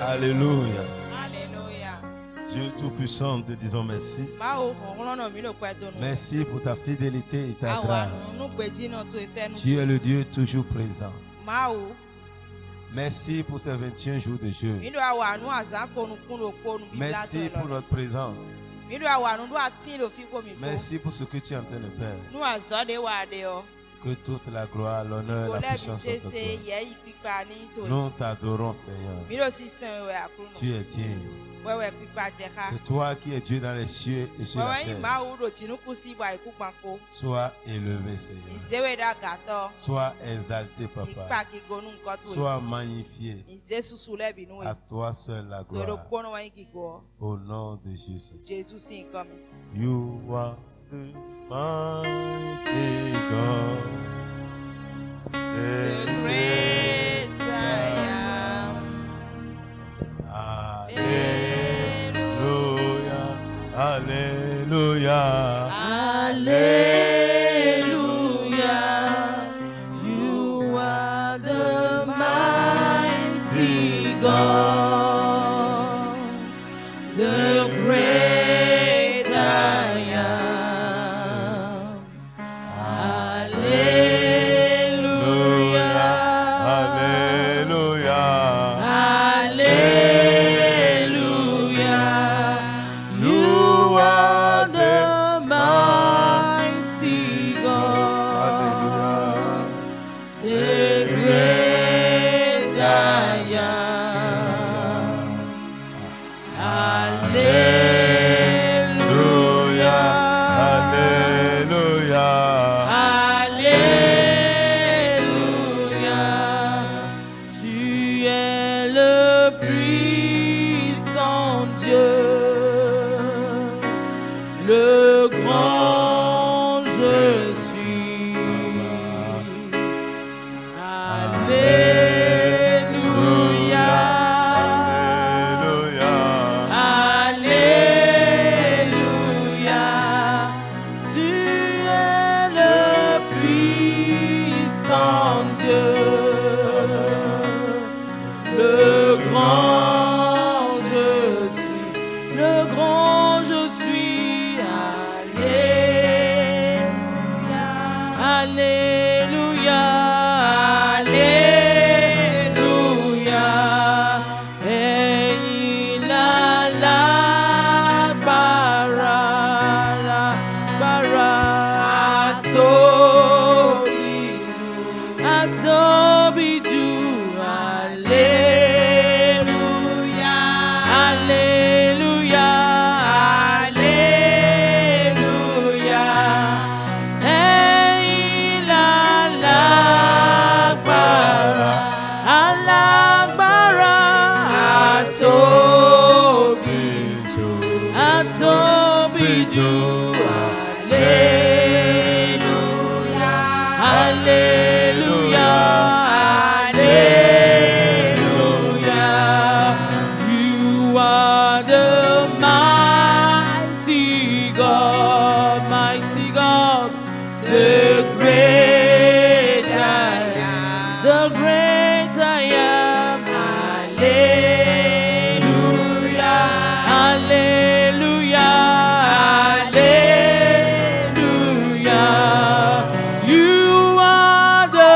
Alléluia. Alléluia. Dieu Tout-Puissant, te disons merci. Merci pour ta fidélité et ta grâce. Tu es le Dieu toujours présent. Merci pour ces 21 jours de jeûne. Merci pour notre présence. Merci pour ce que tu es en train de faire. Que toute la gloire, l'honneur, la puissance soient à toi. Nous t'adorons, Seigneur. Tu es digne. C'est toi qui es Dieu dans les cieux et sur la terre. Sois élevé, Seigneur. Sois exalté, Papa. Sois magnifié. À toi seul la gloire. Au nom de Jésus. You are the mighty God. The great I am. Alléluia. Alléluia. Hallelujah. You are the mighty God, the great I am. Hallelujah. Alléluia. Hallelujah. You are the mighty God, the great I am. Alléluia. Alléluia. Alléluia. Tu es le puissant Dieu, le grand je suis. Alléluia. Alléluia. Tu es le puissant Dieu, le grand je suis, le grand je suis. Alléluia. Alléluia. Alléluia. Et il a la bara, Atobidu. Alléluia. Alléluia. Alléluia. Et il a la bara, Atobidu. Atobidu. Alléluia. Alléluia. Alléluia. You are the mighty God, the great I am, the great I am. Hallelujah. Hallelujah. Hallelujah. You are the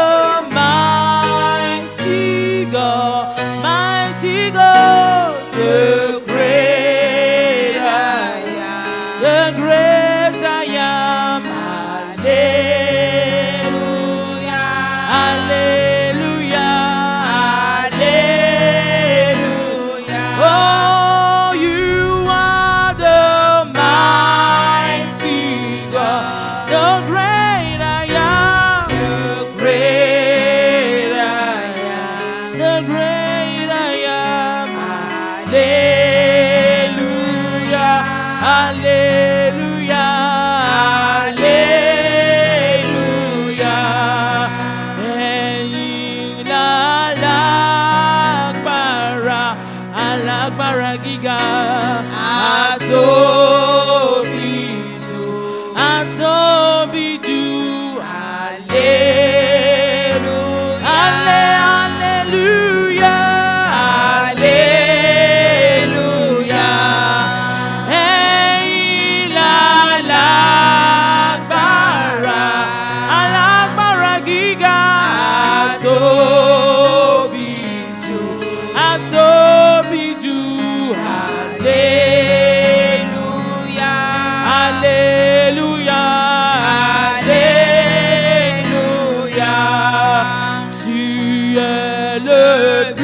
mighty God, the great I am, the great I am. Hallelujah. Hallelujah. Hallelujah. Oh, you are the mighty God, the great I am, the great I am, the great I am. Hallelujah. Hallelujah. Hallelujah. Ẹ̀yin alágbára gíga, àtóbi jù. Hallelujah. 'Cause you are the mighty God, the great I am, the great I am. Hallelujah. Hallelujah. Hallelujah. You are the mighty God, the great I am, the great I am. Hallelujah. Hallelujah. Hallelujah. Hallelujah. le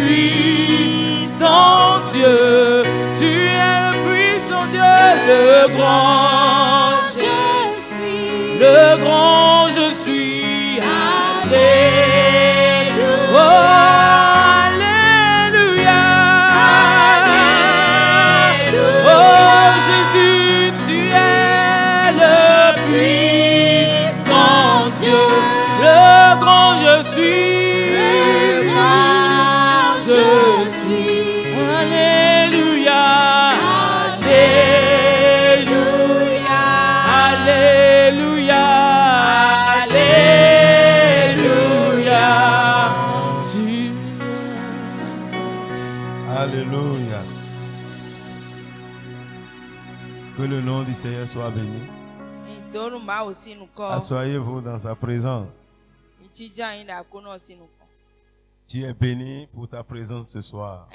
puissant Dieu. Tu es le puissant Dieu, le grand je suis. Le grand je suis. Alléluia. Oh, Alléluia. Alléluia. Oh, Jésus, tu es le puissant Dieu. Le grand je suis. Je suis. Alléluia. Alléluia. Alléluia. Alléluia. Alléluia. Que le nom du Seigneur soit béni. Asseyez-vous dans sa présence. Tu es béni pour ta présence ce soir.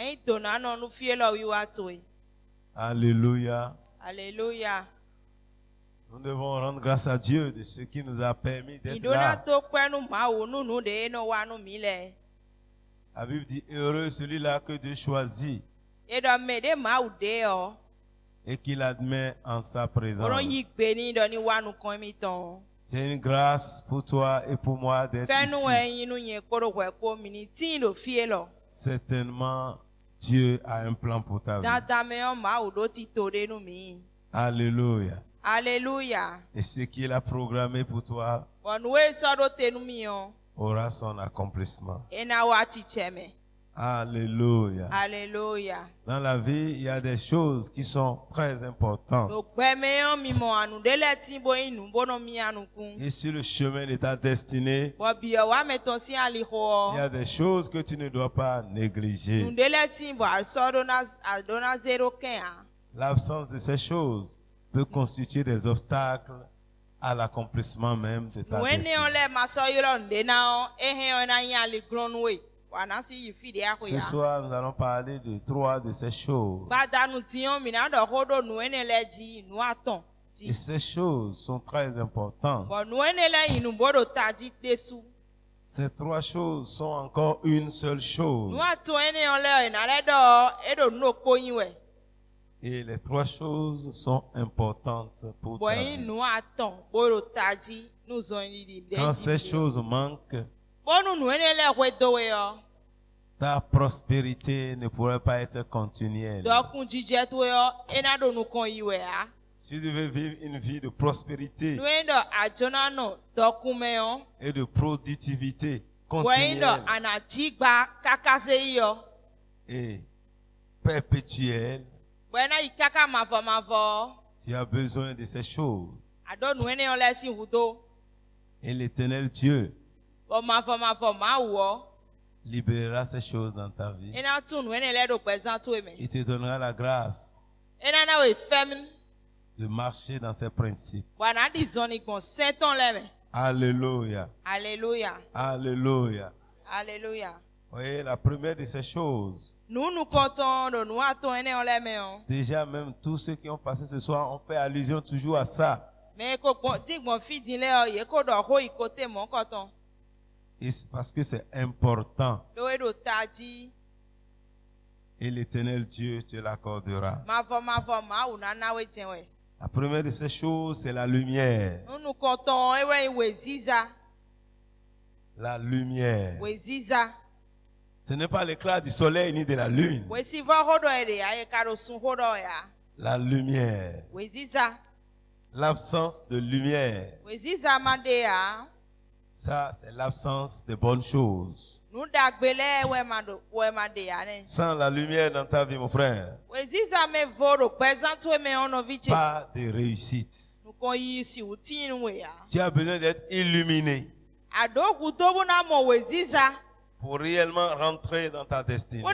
Alléluia. Alléluia. Nous devons rendre grâce à Dieu de ce qui nous a permis d'être là. La Bible dit heureux celui-là que Dieu choisit et qu'il admet en sa présence. C'est une grâce pour toi et pour moi d'être ici. Certainement, Dieu a un plan pour ta vie. Alléluia. Alléluia. Et ce qu'il a programmé pour toi aura son accomplissement. Alléluia. Alléluia. Dans la vie, il y a des choses qui sont très importantes. Et sur le chemin de ta destinée, il y a des choses que tu ne dois pas négliger. L'absence de ces choses peut constituer des obstacles à l'accomplissement même de ta destinée. Ce soir, nous allons parler de 3 de ces choses. Et ces choses sont très importantes. Ces 3 choses sont encore une seule chose. Et les 3 choses sont importantes pour ta vie. Quand ces choses manquent, ta prospérité ne pourrait pas être continuelle. Si tu veux vivre une vie de prospérité et de productivité continuelle et perpétuelle, tu as besoin de ces choses. Et l'Éternel Dieu libérera ces choses dans ta vie. Il te donnera la grâce de marcher dans ses principes. Alléluia. Alléluia. Alléluia. Alléluia. Voyez, la première de ces choses, déjà même tous ceux qui ont passé ce soir ont fait allusion toujours à ça. Et c'est parce que c'est important. Et l'Éternel Dieu te l'accordera. La première de ces choses, c'est la lumière. La lumière. Ce n'est pas l'éclat du soleil ni de la lune. La lumière. L'absence de lumière. Ça, c'est l'absence de bonnes choses. Sans la lumière dans ta vie, mon frère, pas de réussite. Tu as besoin d'être illuminé pour réellement rentrer dans ta destinée. Tu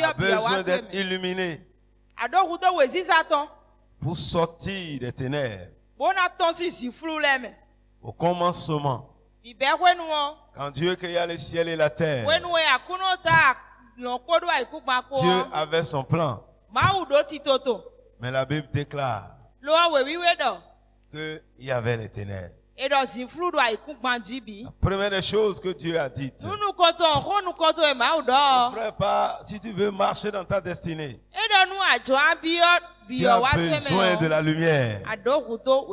as besoin d'être illuminé pour sortir des ténèbres. Au commencement, quand Dieu créa le ciel et la terre, Dieu avait son plan. Mais la Bible déclare qu'il y avait les ténèbres. La première des choses que Dieu a dites. Frère, si tu veux marcher dans ta destinée, tu as besoin de la lumière.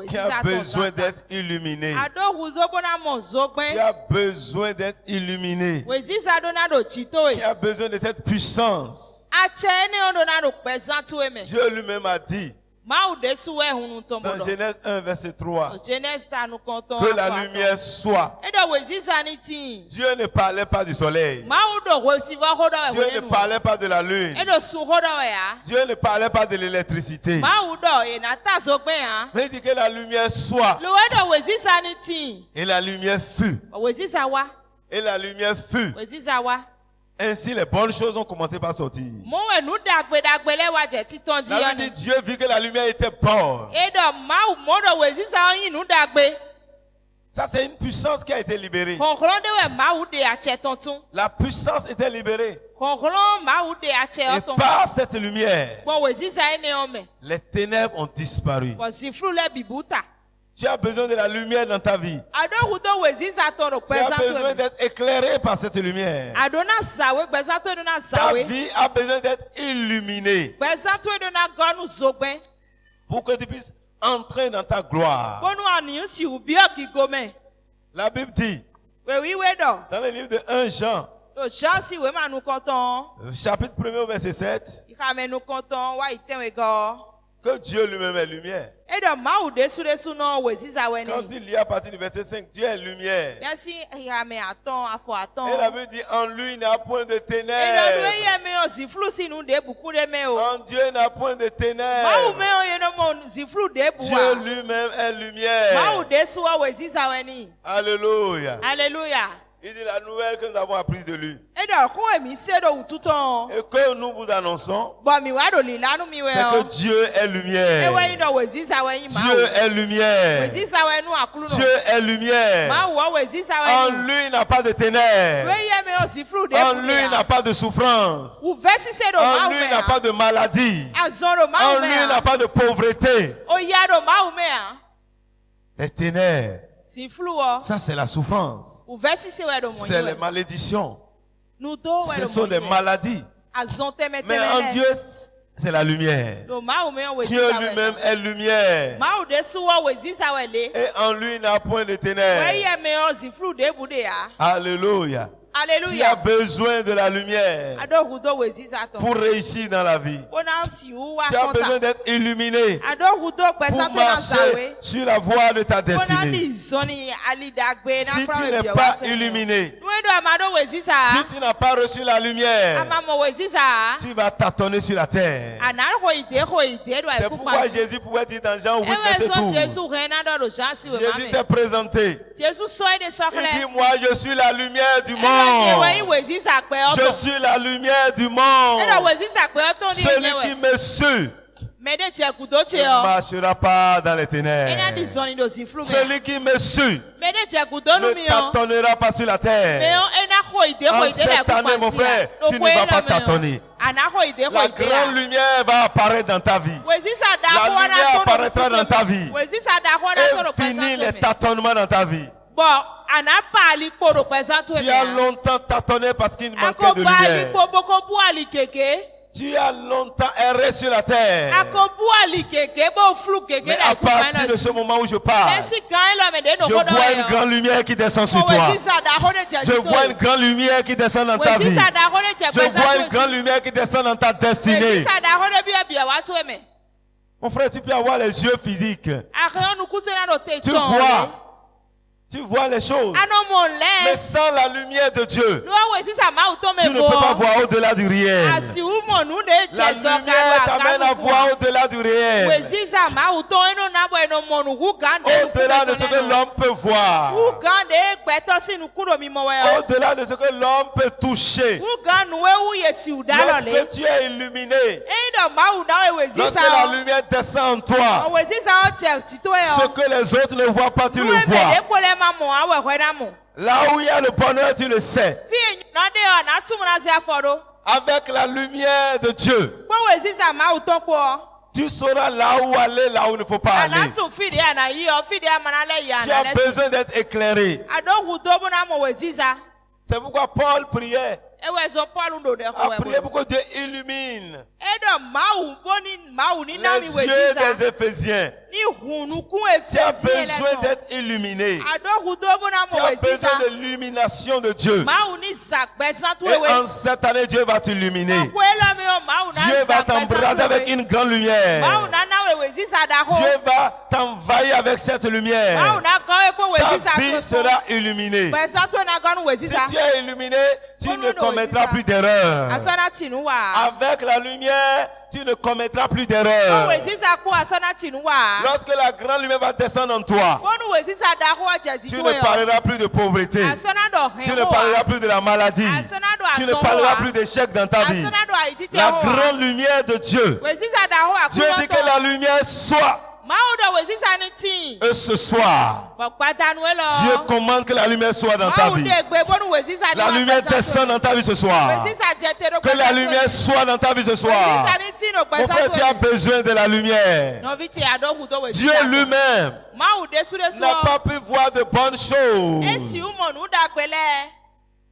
Tu as besoin d'être illuminé. Tu as besoin d'être illuminé. Tu as besoin de cette puissance. Dieu lui-même a dit dans Genèse 1 verset 3 que la lumière soit. Dieu ne parlait pas du soleil. Dieu ne parlait pas de la lune. Dieu ne parlait pas de l'électricité. Mais il dit que la lumière soit. Et la lumière fut. Et la lumière fut. Ainsi, les bonnes choses ont commencé par sortir. La dit Dieu vit que la lumière était bonne. Ça, c'est une puissance qui a été libérée. La puissance était libérée. Et par cette lumière, les ténèbres ont disparu. Tu as besoin de la lumière dans ta vie. Tu as besoin d'être éclairé par cette lumière. Ta vie a besoin d'être illuminée pour que tu puisses entrer dans ta gloire. La Bible dit dans le livre de 1 Jean, chapitre 1 verset 7, que Dieu lui-même est lumière. Quand il lit à partir du verset 5, Dieu est lumière. Et la Bible dit, en lui il n'y a point de ténèbres. En Dieu il n'y a point de ténèbres. Dieu lui-même est lumière. Alléluia. Alléluia. Il dit la nouvelle que nous avons apprise de lui. Et que nous vous annonçons, c'est que Dieu est lumière. Dieu est lumière. Dieu est lumière. En lui, il n'a pas de ténèbres. En lui, il n'a pas de souffrance. En lui, il n'a pas de maladie. En lui, il n'a pas de pauvreté. Les ténèbres. Ça, c'est la souffrance. C'est les malédictions. Ce sont des maladies. Mais en Dieu, c'est la lumière. Dieu lui-même est lumière. Et en lui, il n'y a point de ténèbres. Alléluia. Alléluia. Tu as besoin de la lumière pour réussir dans la vie. Tu as besoin d'être illuminé pour marcher sur la voie de ta destinée. Si tu n'es pas illuminé, si tu n'as pas reçu la lumière, tu vas tâtonner sur la terre. C'est pourquoi Jésus pouvait dire dans Jean 8, verset 12, Jésus s'est présenté. Il dit, moi je suis la lumière du monde. Je suis la lumière du monde. Celui qui me suit ne marchera pas dans les ténèbres. Celui qui me suit ne tâtonnera pas sur la terre. En cette année, mon frère, tu ne vas pas tâtonner. La grande lumière va apparaître dans ta vie. La lumière apparaîtra dans ta vie. Et finit les tâtonnements dans ta vie. Tu as longtemps tâtonné parce qu'il manquait de lumière. Tu as longtemps erré sur la terre. Mais à partir de ce moment où je parle, je vois une grande lumière qui descend sur toi. Je vois une grande lumière qui descend dans ta vie. Je vois une grande lumière qui descend dans ta destinée. Mon frère, tu peux avoir les yeux physiques. Tu vois les choses. Mais sans la lumière de Dieu, tu ne peux pas voir au-delà du réel. La lumière t'amène à voir au-delà du réel. Au-delà de ce que l'homme peut voir. Au-delà de ce que l'homme peut toucher. Lorsque tu es illuminé, lorsque la lumière descend en toi, ce que les autres ne voient pas, tu le vois. Là où il y a le bonheur, tu le sais. Avec la lumière de Dieu, tu sauras là où aller, là où il ne faut pas aller. Tu as besoin d'être éclairé. C'est pourquoi Paul priait. A prié pour que Dieu illumine les yeux des Éphésiens. Tu as besoin d'être illuminé. Tu as besoin de l'illumination de Dieu. Et en cette année, Dieu va t'illuminer. Dieu va t'embraser avec une grande lumière. Dieu va t'envahir avec cette lumière. Ta vie sera illuminée. Si tu es illuminé, tu ne commettras plus d'erreur. Avec la lumière, tu ne commettras plus d'erreur. Lorsque la grande lumière va descendre en toi, tu ne parleras plus de pauvreté. Tu ne parleras plus de la maladie. Tu ne parleras plus d'échec dans ta vie. La grande lumière de Dieu. Dieu dit que la lumière soit. Et ce soir, Dieu commande que la lumière soit dans ta vie. La lumière descend dans ta vie ce soir. Que la lumière soit dans ta vie ce soir. Mon frère, tu as besoin de la lumière. Dieu lui-même n'a pas pu voir de bonnes choses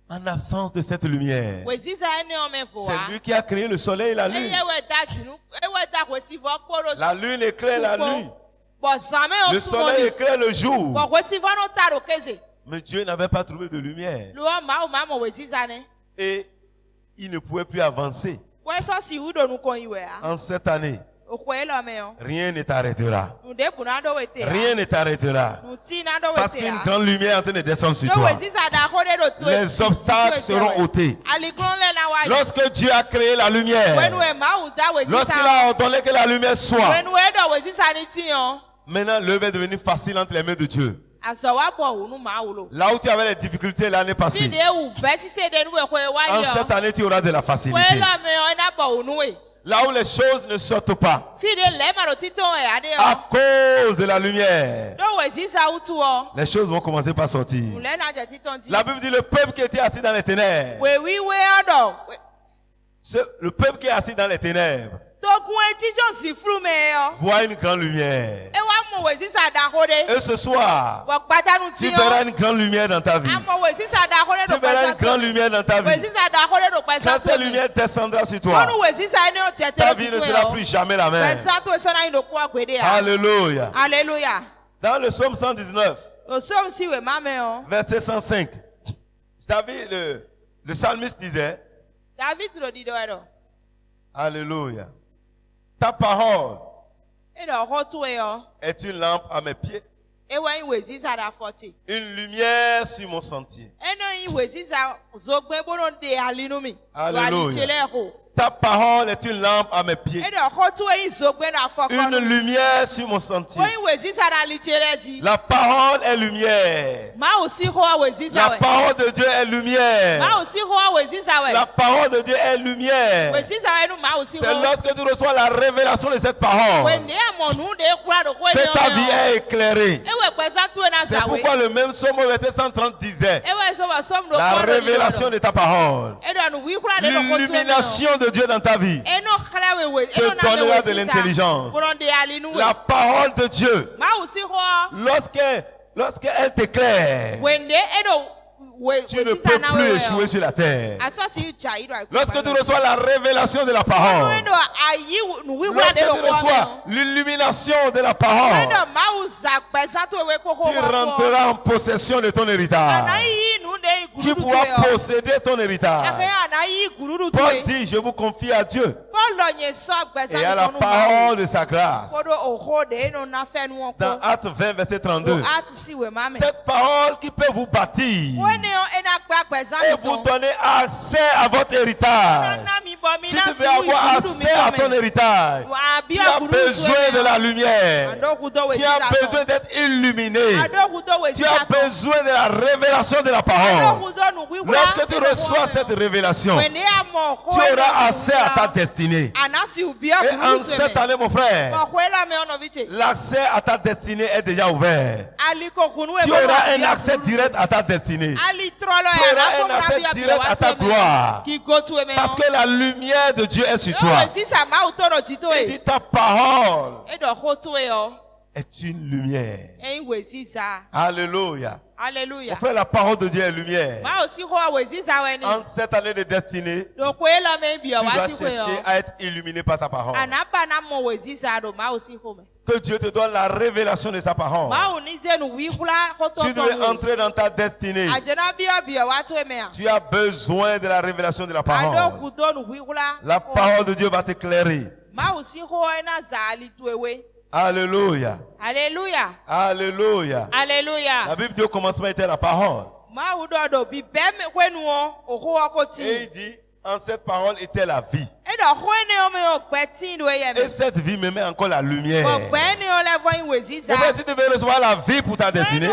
en absence de cette lumière. C'est lui qui a créé le soleil et la lune. La lune éclaire la nuit. Le soleil éclaire le jour. Mais Dieu n'avait pas trouvé de lumière. Et il ne pouvait plus avancer. En cette année, rien ne t'arrêtera. Rien ne t'arrêtera. Parce qu'une grande lumière est en train de descendre sur toi. Les obstacles seront ôtés. Lorsque Dieu a créé la lumière, lorsqu'il a ordonné que la lumière soit, maintenant l'œuvre est devenue facile entre les mains de Dieu. Là où tu avais les difficultés l'année passée, en cette année tu auras de la facilité. Là où les choses ne sortent pas, à cause de la lumière, les choses vont commencer par sortir. La Bible dit le peuple qui était assis dans les ténèbres, le peuple qui est assis dans les ténèbres voit une grande lumière. Et ce soir, tu verras une grande lumière dans ta vie. Tu verras une grande lumière dans ta vie. Quand cette lumière descendra sur toi, ta vie ne sera plus jamais la même. Alléluia. Dans le psaume 119, verset 105, David, le psalmiste disait, Alléluia. Ta parole est une lampe à mes pieds, une lumière sur mon sentier. Alléluia. Ta parole est une lampe à mes pieds, une lumière sur mon sentier. La parole est lumière. La parole de Dieu est lumière. La parole de Dieu est lumière. C'est lorsque tu reçois la révélation de cette parole que ta vie est éclairée. C'est pourquoi le même psaume au verset 130 disait la révélation de ta parole, l'illumination de Dieu dans ta vie te donnera de l'intelligence. La parole de Dieu, lorsqu'elle t'éclaire, tu ne peux plus échouer sur la terre. Lorsque tu reçois la révélation de la parole, lorsque tu reçois l'illumination de la parole, tu rentreras en possession de ton héritage. Tu pourras posséder ton héritage. Paul dit, je vous confie à Dieu et à la parole de sa grâce. Dans Actes 20, verset 32. Cette parole qui peut vous bâtir et vous donner accès à votre héritage. Si tu veux avoir accès à ton héritage, tu as besoin de la lumière. Tu as besoin d'être illuminé. Tu as besoin de la révélation de la parole. Lorsque tu reçois cette révélation, tu auras accès à ta destinée. Et en cette année, mon frère, l'accès à ta destinée est déjà ouvert. Tu auras un accès direct à ta destinée. Tu auras un accès direct à ta gloire. Parce que la lumière lumière de Dieu est sur toi. Il dit ta parole est une lumière. Alléluia. Alléluia. On fait la parole de Dieu est lumière. En cette année de destinée, tu dois chercher à être illuminé par ta parole. Que Dieu te donne la révélation de sa parole. Tu dois entrer dans ta destinée. Tu as besoin de la révélation de la parole. La parole de Dieu va t'éclairer. Alléluia. Alléluia. Alléluia. Alléluia. La Bible dit au commencement était la parole. Et il dit, en cette parole était la vie. Et cette vie me met encore la lumière. En fait, si tu veux recevoir la vie pour ta destinée,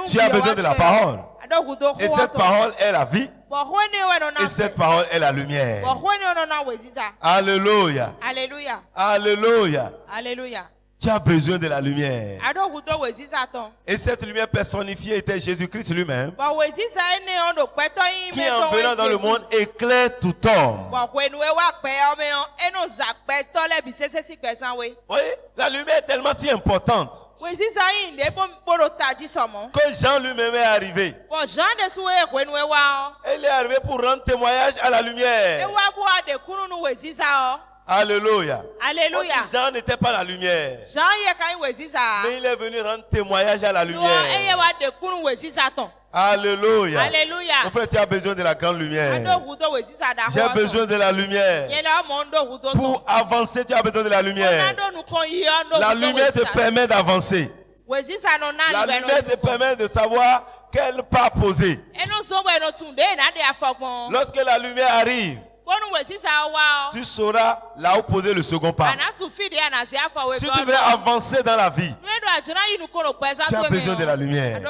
tu as besoin de la parole. Et cette parole est la vie. Et cette parole est la lumière. Alléluia. Alléluia. Alléluia. Alléluia. Tu as besoin de la lumière. Et cette lumière personnifiée était Jésus-Christ lui-même, qui en venant dans le monde éclaire tout homme. Oui, la lumière est tellement si importante que Jean lui-même est arrivé. Il est arrivé pour rendre témoignage à la lumière. Alléluia. Alléluia. Jean n'était pas la lumière, mais il est venu rendre témoignage à la lumière. Alléluia. Alléluia. En fait, tu as besoin de la grande lumière. J'ai besoin de la lumière. Pour avancer, tu as besoin de la lumière. La lumière te permet d'avancer. La lumière te permet de savoir quel pas poser. Lorsque la lumière arrive, tu sauras là où poser le second pas. Si tu veux avancer dans la vie, tu as besoin de la lumière.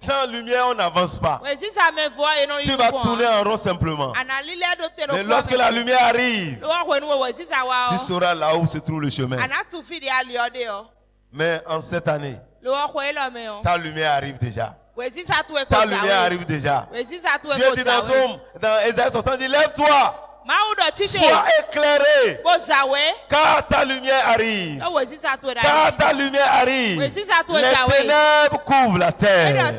Sans lumière, on n'avance pas. Tu vas tourner en rond simplement. Mais lorsque la lumière arrive, tu sauras là où se trouve le chemin. Mais en cette année, ta lumière arrive déjà. Ta lumière arrive déjà. Dieu dit dans Ésaïe 60, dit, lève-toi, sois éclairé, car ta lumière arrive. Car ta lumière arrive. Les ténèbres couvrent la terre,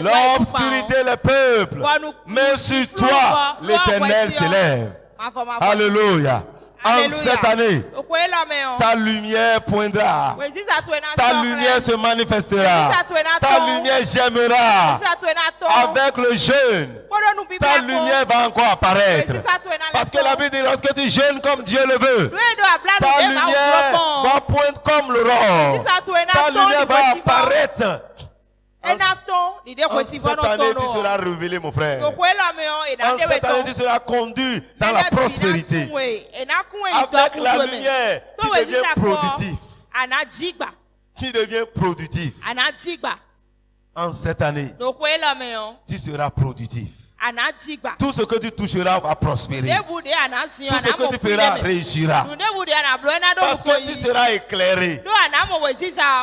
l'obscurité les peuples, mais sur toi l'Éternel s'élève. Alléluia. En cette année, ta lumière poindra, ta lumière se manifestera, ta lumière gênera avec le jeûne. Ta lumière va encore apparaître. Parce que la Bible dit, lorsque tu jeûnes comme Dieu le veut, ta lumière va poindre comme l'aurore. Ta lumière va apparaître. En cette année, tu seras révélé, mon frère. En cette année, tu seras conduit dans la prospérité. Avec la lumière, tu deviens productif. Tu deviens productif. En cette année, tu seras productif. Tout ce que tu toucheras va prospérer. Tout ce que tu feras réussira. Parce que tu seras éclairé.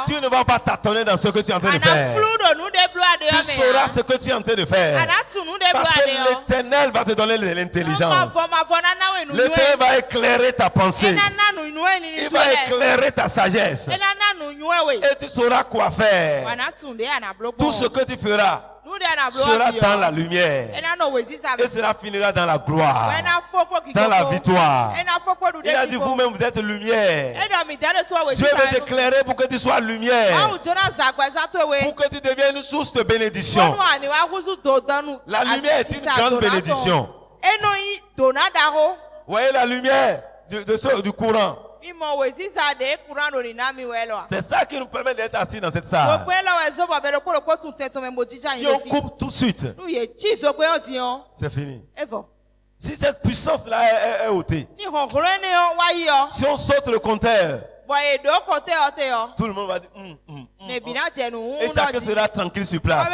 Tu ne vas pas tâtonner dans ce que tu es en train de faire. Tu sauras ce que tu es en train de faire. Parce que l'Éternel va te donner de l'intelligence. L'Éternel va éclairer ta pensée. Il va éclairer ta sagesse. Et tu sauras quoi faire. Tout ce que tu feras sera dans la lumière. Et cela finira dans la gloire, dans la victoire. Il a dit, vous-même, vous êtes lumière. Dieu veut t'éclairer pour que tu sois lumière, pour que tu deviennes une source de bénédiction. La lumière est une grande bénédiction. Vous voyez la lumière du courant. C'est ça qui nous permet d'être assis dans cette salle. Si on coupe tout de suite, c'est fini. Si cette puissance-là est ôtée, si on saute le compteur, tout le monde va dire et chacun sera tranquille sur place.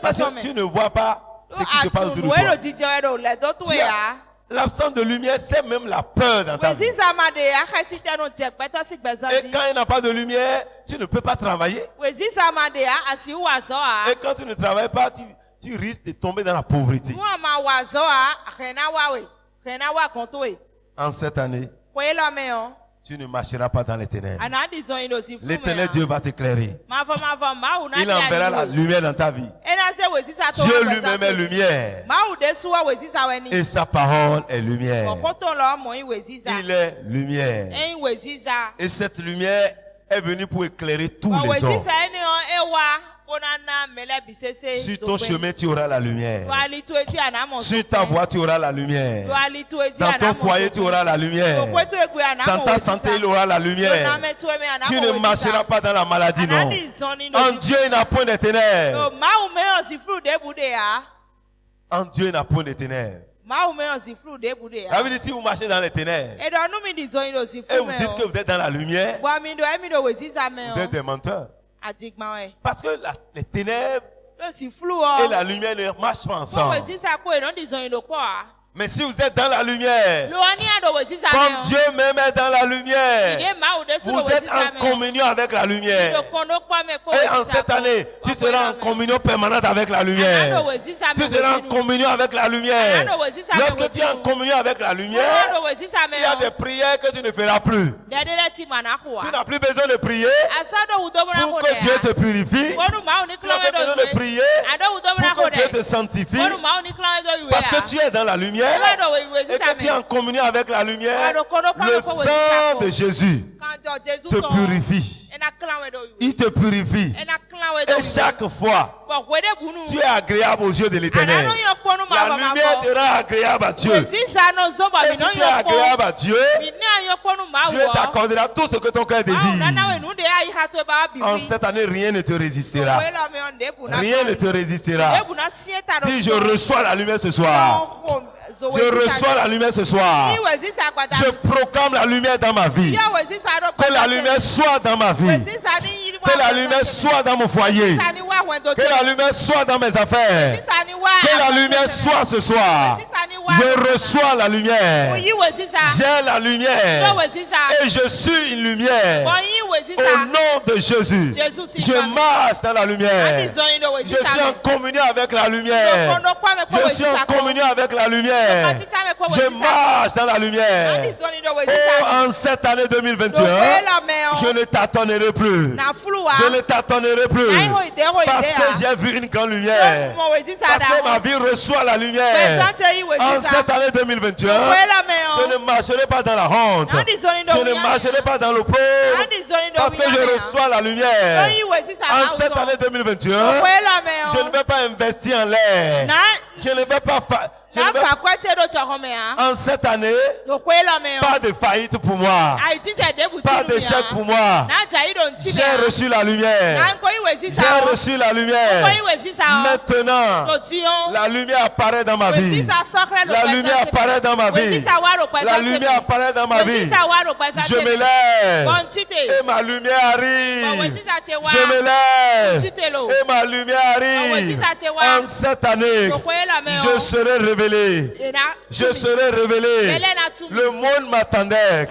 Parce que tu ne vois pas ce qui se passe autour de toi. L'absence de lumière, c'est même la peur dans ta vie. Et quand il n'y a pas de lumière, tu ne peux pas travailler. Et quand tu ne travailles pas, tu risques de tomber dans la pauvreté. En cette année, tu ne marcheras pas dans les ténèbres. L'Éternel Dieu va t'éclairer. Il enverra la lumière dans ta vie. Dieu lui-même est lumière. Et sa parole est lumière. Il est lumière. Et cette lumière est venue pour éclairer tous les hommes. Sur ton chemin, tu auras la lumière. Sur ta voie, tu auras la lumière. Dans ton foyer, tu auras la lumière. Dans ta santé, il aura la lumière. Tu ne marcheras pas dans la maladie, non. En Dieu, il n'a point de ténèbres. En Dieu, il n'a point de ténèbres. Ça veut dire si vous marchez dans les ténèbres et vous dites que vous êtes dans la lumière, vous êtes des menteurs. Parce que les ténèbres et la lumière ne marchent pas ensemble. Mais si vous êtes dans la lumière, comme Dieu même est dans la lumière, vous êtes en communion avec la lumière. Et en cette année, tu seras en communion permanente avec la lumière. Tu seras en communion avec la lumière. Lorsque tu es en communion avec la lumière, il y a des prières que tu ne feras plus. Tu n'as plus besoin de prier pour que Dieu te purifie. Tu n'as plus besoin de prier pour que Dieu te sanctifie. Parce que tu es dans la lumière. Et que tu es en communion avec la lumière, le sang de Jésus te purifie. Il te purifie. Et chaque fois, tu es agréable aux yeux de l'Éternel. La lumière te rend agréable à Dieu. Et si tu es agréable à Dieu, Dieu t'accordera tout ce que ton cœur désire. En cette année, rien ne te résistera. Rien ne te résistera. Dis, je reçois la lumière ce soir. Je reçois la lumière ce soir. Je proclame la lumière dans ma vie. Que la lumière soit dans ma vie. Que la lumière soit dans mon foyer. Que la lumière soit dans mes affaires. Que la lumière soit ce soir. Je reçois la lumière. J'ai la lumière. Et je suis une lumière. Au nom de Jésus. Je marche dans la lumière. Je suis en communion avec la lumière. Je suis en communion avec la lumière. Je marche dans la lumière. Oh, en cette année 2021, je ne tâtonnerai plus. Je ne tâtonnerai plus. Parce que j'ai vu une grande lumière. Parce que ma vie reçoit la lumière. En cette année 2021, je ne marcherai pas dans la honte. Je ne marcherai pas dans le pauvre. Parce que je reçois la lumière. En cette année 2021, je ne vais pas investir en l'air. Je ne vais pas en cette année, pas de faillite pour moi, pas d'échec pour moi. J'ai reçu la lumière. J'ai reçu la lumière. Maintenant, la lumière apparaît dans ma vie. La lumière apparaît dans ma vie. La lumière apparaît dans ma vie. Je me lève et ma lumière arrive. Je me lève et ma lumière arrive. En cette année, je serai révélé. Je serai révélé. Le monde m'attendait.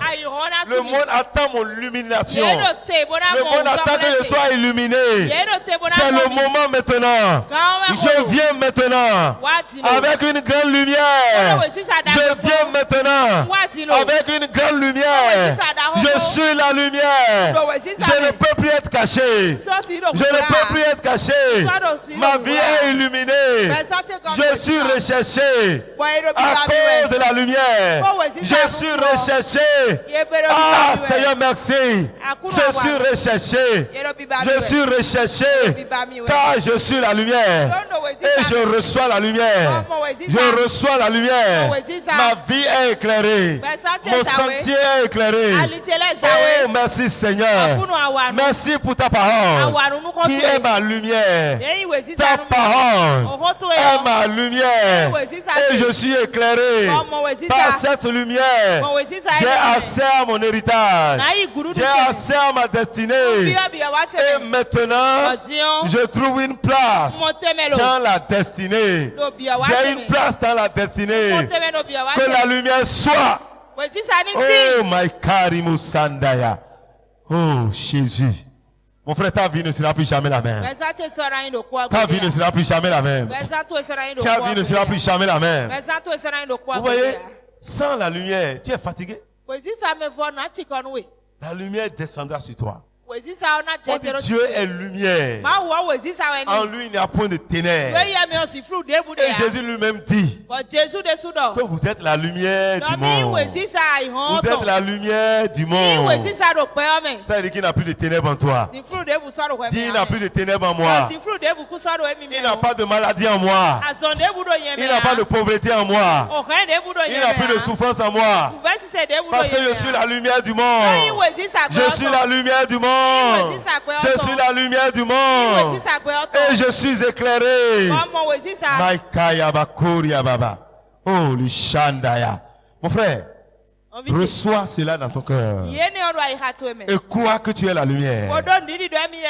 Le monde attend mon illumination. Le monde attend que je sois illuminé. C'est le moment maintenant. Je viens maintenant avec une grande lumière. Je viens maintenant avec une grande lumière. Je suis la lumière. Je ne peux plus être caché. Je ne peux plus être caché. Ma vie est illuminée. Je suis recherché à cause de la lumière. Je suis recherché. Ah, Seigneur, merci. Je suis recherché. Je suis recherché car je suis la lumière. Et je reçois la lumière. Je reçois la lumière. Ma vie est éclairée. Mon sentier est éclairé. Oh, merci Seigneur. Merci pour ta parole qui est ma lumière. Ta parole est ma lumière. Et je suis éclairé par cette lumière. J'ai accès à mon héritage. J'ai accès à ma destinée. Et maintenant, je trouve une place dans la destinée. J'ai une place dans la destinée. Que la lumière soit. Oh, my Karimu Sandaya. Oh, Jésus. Mon frère, ta vie ne sera plus jamais la même. Ta vie ne sera plus jamais la même. Ta vie ne sera plus jamais la même. Vous voyez, sans la lumière, tu es fatigué. La lumière descendra sur toi. On dit Dieu est lumière. En lui, il n'y a point de ténèbres. Et Jésus lui-même dit que vous êtes la lumière du monde. Vous êtes la lumière du monde. Ça veut dire qu'il n'y a plus de ténèbres en toi. Dis, il n'y a plus de ténèbres en moi. Il n'y a pas de maladie en moi. Il n'y a pas de pauvreté en moi. Il n'y a plus de souffrance en moi. Parce que je suis la lumière du monde. Je suis la lumière du monde. Je suis la lumière du monde. Et je suis éclairé. Oh, le Shandaya. Mon frère, reçois cela dans ton cœur. Et crois que tu es la lumière.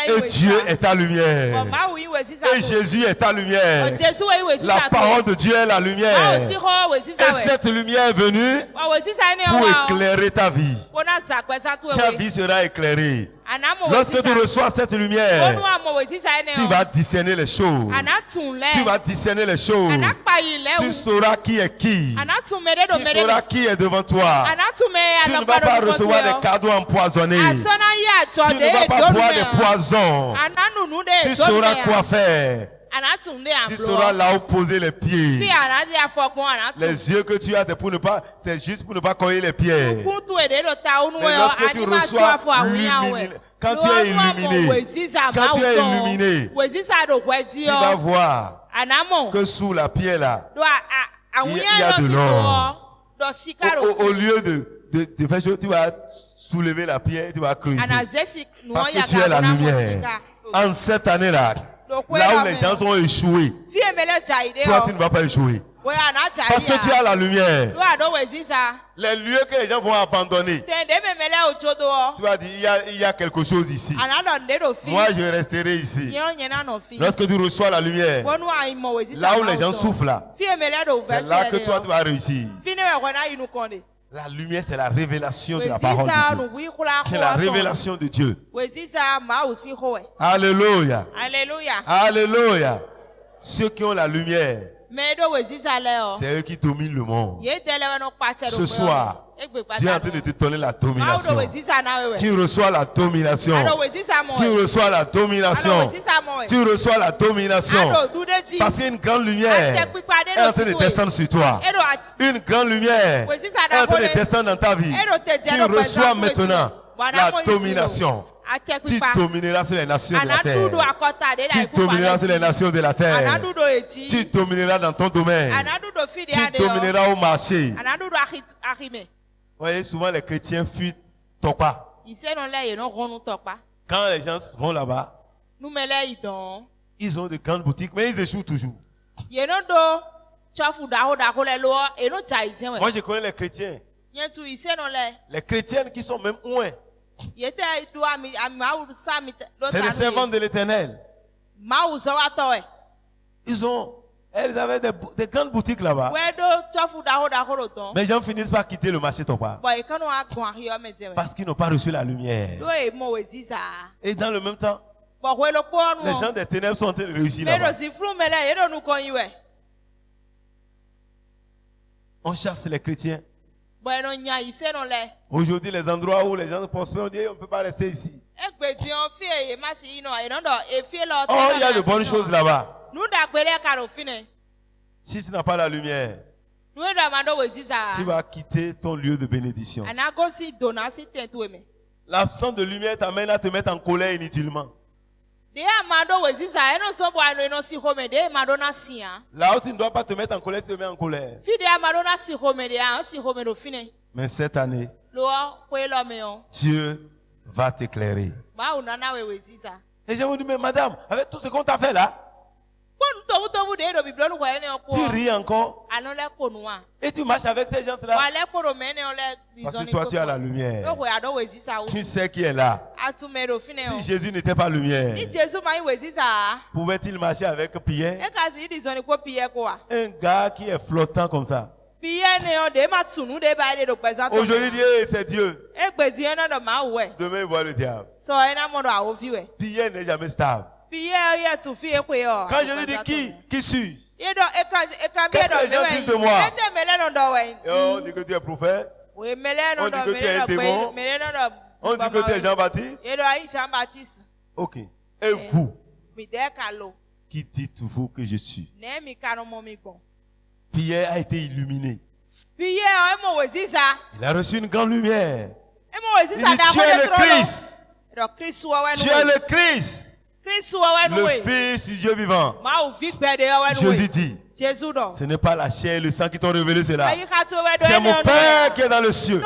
Et Dieu est ta lumière. Et Jésus est ta lumière. La parole de Dieu est la lumière. Et cette lumière est venue pour éclairer ta vie. Ta vie sera éclairée. Lorsque tu reçois cette lumière, tu vas discerner les choses. Tu vas discerner les choses. Tu sauras qui est qui. Tu sauras qui est devant toi. Tu ne vas pas recevoir des cadeaux empoisonnés. Tu ne vas pas boire des poisons. Tu sauras quoi faire. Tu sauras là où poser les pieds. Les yeux que tu as, c'est juste pour ne pas coller les pieds. Mais lorsque tu reçois quand tu es illuminé, tu vas voir que sous la pierre là, il y a de l'or. Au lieu de faire chose, tu vas soulever la pierre, tu vas creuser. Parce que tu es la lumière. En cette année-là, là où les gens ont échoué, toi tu ne vas pas échouer. Parce que tu as la lumière. Les lieux que les gens vont abandonner, tu vas dire il y a quelque chose ici. Moi je resterai ici. Lorsque tu reçois la lumière, là où les gens souffrent là, c'est là que toi tu vas réussir. La lumière, c'est la révélation de la parole de Dieu. C'est la révélation de Dieu. Alléluia. Alléluia. Ceux qui ont la lumière, c'est eux qui dominent le monde. Ce soir, Dieu est en train de te donner la domination. Tu reçois la domination. Tu reçois la domination. Tu reçois la domination. Parce qu'une grande lumière est en train de descendre sur toi. Une grande lumière est en train de descendre dans ta vie. Tu reçois maintenant la domination. Tu domineras sur les nations de la terre. Tu domineras sur les nations de la terre. Tu domineras dans ton domaine. Tu domineras au marché. Vous voyez, souvent les chrétiens fuient Tokpa. Quand les gens vont là-bas, ils ont de grandes boutiques, mais ils échouent toujours. Moi, je connais les chrétiens. Les chrétiennes qui sont même loin. C'est les servantes de l'Éternel. Elles avaient des grandes boutiques là-bas. Mais les gens finissent par quitter le marché Tokpa. Parce qu'ils n'ont pas reçu la lumière. Et dans le même temps, les gens des ténèbres sont en train de réussir là-bas. On chasse les chrétiens. Aujourd'hui, les endroits où les gens prospèrent, on dit on ne peut pas rester ici. Oh, il y a de bonnes choses là-bas. Si tu n'as pas la lumière, tu vas quitter ton lieu de bénédiction. L'absence de lumière t'amène à te mettre en colère inutilement. Là où tu ne dois pas te mettre en colère, tu te mets en colère. Mais cette année, Dieu va t'éclairer. Et je me dis, mais madame, avec tout ce qu'on t'a fait là, tu ris encore et tu marches avec ces gens-là. Parce que toi, tu as la lumière. Tu sais qui est là. Si Jésus n'était pas lumière, pouvait-il marcher avec Pierre? Un gars qui est flottant comme ça. Aujourd'hui, c'est Dieu. Demain, il voit le diable. Pierre n'est jamais stable. Quand je dis qui suis? Qu'est-ce que les gens disent de moi? On dit que tu es prophète. On dit que tu es un démon. On dit que tu es Jean-Baptiste. Ok. Et vous? Qui dites-vous que je suis? Pierre a été illuminé. Il a reçu une grande lumière. Il dit, tu es le Christ. Tu es le Christ. Le Fils du Dieu vivant. Jésus dit, ce n'est pas la chair et le sang qui t'ont révélé cela. C'est mon Père qui est dans le ciel.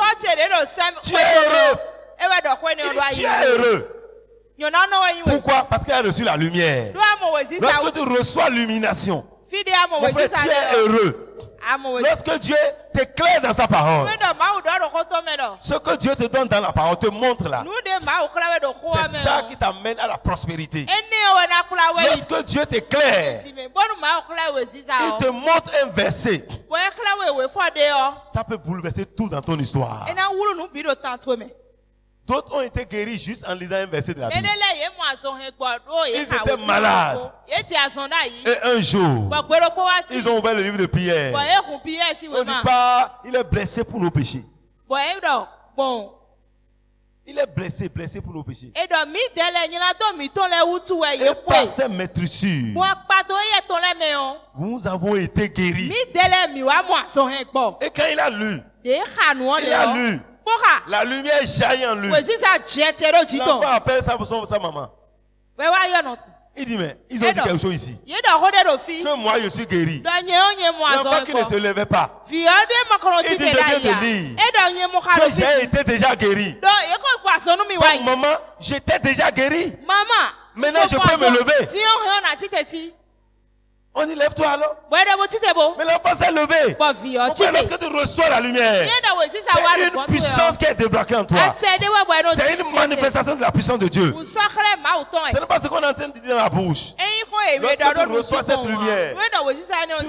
Tu es heureux. Tu es heureux. Pourquoi? Parce qu'il a reçu la lumière. Lorsque tu reçois l'illumination, mon frère, tu es heureux. Lorsque Dieu t'éclaire dans sa parole, ce que Dieu te donne dans la parole te montre là. C'est ça qui t'amène à la prospérité. Lorsque Dieu t'éclaire, il te montre un verset, ça peut bouleverser tout dans ton histoire. D'autres ont été guéris juste en lisant un verset de la Bible. Ils étaient malades. Et un jour, ils ont ouvert le livre de Pierre. On ne dit pas, il est blessé pour nos péchés. Il est blessé pour nos péchés. Et par ses maîtrissures, nous avons été guéris. Et quand il a lu, la lumière jaillit en lui. L'enfant appelle sa maman. Il dit, mais ils ont dit quelque chose ici. Que moi je suis guéri. L'enfant qui ne se levait pas. Il dit, je viens te dire que j'ai été déjà guéri. Donc, maman, j'étais déjà guéri. Maintenant je peux me lever. On dit, lève-toi alors. Mais l'enfant s'est levé. Pourquoi? Lorsque tu reçois la lumière, c'est une puissance qui est débloquée en toi. C'est une manifestation de la puissance de Dieu. Ce n'est pas ce qu'on est en train de dire dans la bouche. Lorsque tu reçois cette lumière,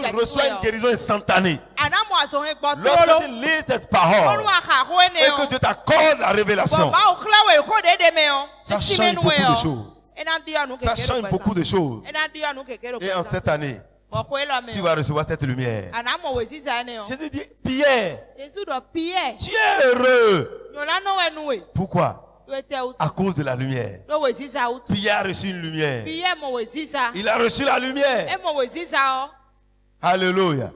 tu reçois une guérison instantanée. Lorsque tu lis cette parole et que Dieu t'accorde la révélation, ça change beaucoup de choses. Ça change beaucoup de choses. Et en cette année, tu vas recevoir cette lumière. Jésus dit, Pierre, tu es heureux. Pourquoi? À cause de la lumière. Pierre a reçu une lumière. Il a reçu la lumière. Alléluia.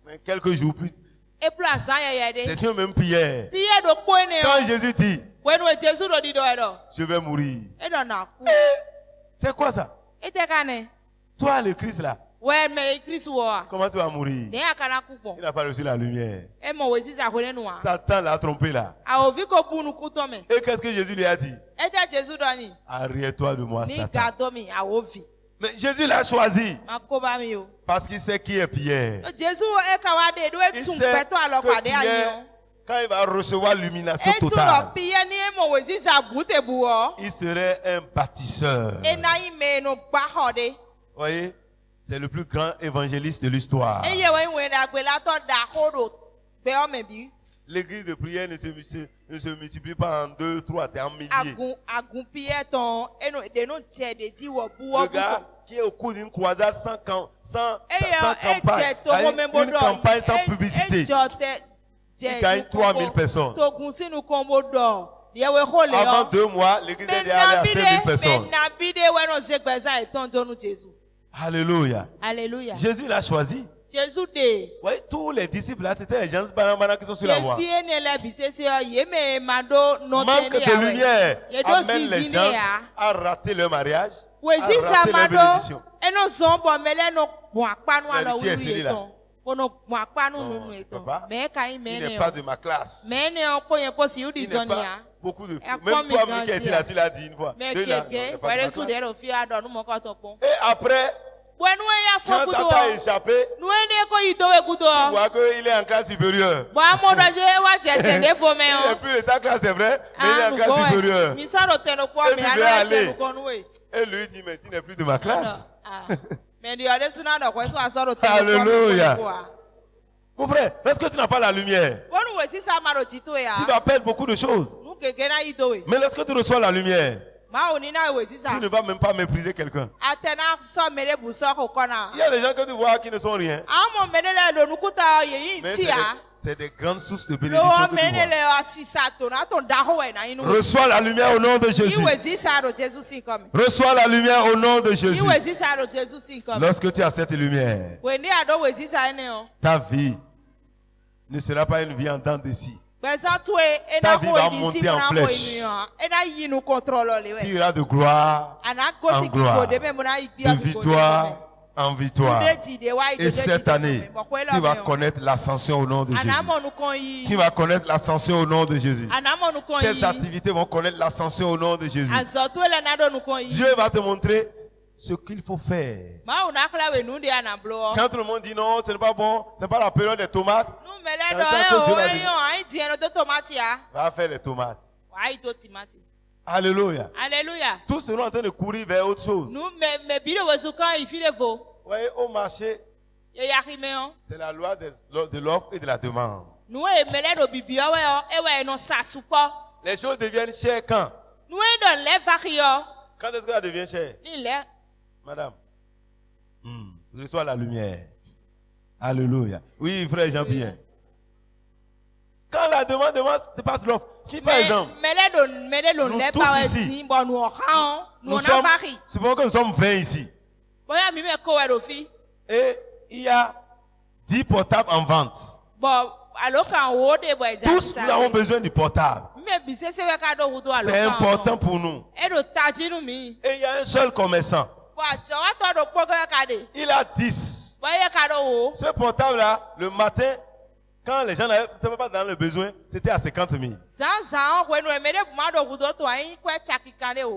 Mais quelques jours plus tard, c'est ce même Pierre. Quand Jésus dit, je vais mourir. C'est quoi ça? Toi, le Christ là. Comment tu vas mourir? Il n'a pas reçu la lumière. Satan l'a trompé là. Et qu'est-ce que Jésus lui a dit? Arrière-toi de moi, Satan. Mais Jésus l'a choisi parce qu'il sait qui est Pierre. Il sait que Pierre, quand il va recevoir l'illumination totale, il serait un bâtisseur. Vous voyez, c'est le plus grand évangéliste de l'histoire. L'église de prière ne se multiplie pas en 2, 3, c'est en milliers. Le gars qui est au cours d'une croisade sans campagne, une campagne sans publicité, il gagne 3000 personnes. Avant 2 mois, l'église est déjà allée à 5000 personnes. Alléluia. Jésus l'a choisi. Oui, tous les disciples là, c'était les gens qui sont sur la voie. Manque de lumière amène les gens à rater leur mariage, à rater leur bénédiction. Qui est celui-là? Non, papa, il n'est pas de ma classe. Il n'est pas beaucoup de filles. Même toi, qui es ici là, tu l'as dit une fois. Et après, quand Satan a échappé, tu vois qu'il est en classe supérieure. Il n'est plus de ta classe, c'est vrai, mais il est en classe supérieure. Et tu veux aller. Et lui dit, mais tu n'es plus de ma classe. Alléluia. Mon frère, lorsque tu n'as pas la lumière, tu vas perdre beaucoup de choses. Mais lorsque tu reçois la lumière, tu ne vas même pas mépriser quelqu'un. Il y a des gens que tu vois qui ne sont rien. Mais c'est des grandes sources de bénédiction que tu vois. Reçois la lumière au nom de Jésus. Reçois la lumière au nom de Jésus. Lorsque tu as cette lumière, ta vie ne sera pas une vie en dents de scie. Ta vie va monter en flèche. Tu iras de gloire en gloire, de victoire en victoire. Et cette année, tu vas connaître l'ascension au nom de Jésus. Tu vas connaître l'ascension au nom de Jésus. Tes activités vont connaître l'ascension au nom de Jésus. Dieu va te montrer ce qu'il faut faire. Quand tout le monde dit non, ce n'est pas bon, ce n'est pas la période des tomates, va faire les tomates. Alléluia. Alléluia. Tous seront en train de courir vers autre chose. Vous voyez, au marché, c'est la loi de l'offre et de la demande. Les choses deviennent chères quand? Quand est-ce que ça devient cher? Madame, reçois la lumière. Alléluia. Oui, frère Jean-Pierre. Quand la demande dépasse l'offre, si par exemple, nous tous ici, nous sommes, c'est pour que nous sommes 20 ici. Et il y a 10 portables en vente. Tous nous avons besoin du portable. C'est important pour nous. Et il y a un seul commerçant. Il a 10. Ce portable-là, le matin, quand les gens n'étaient pas dans le besoin, c'était à 50 000.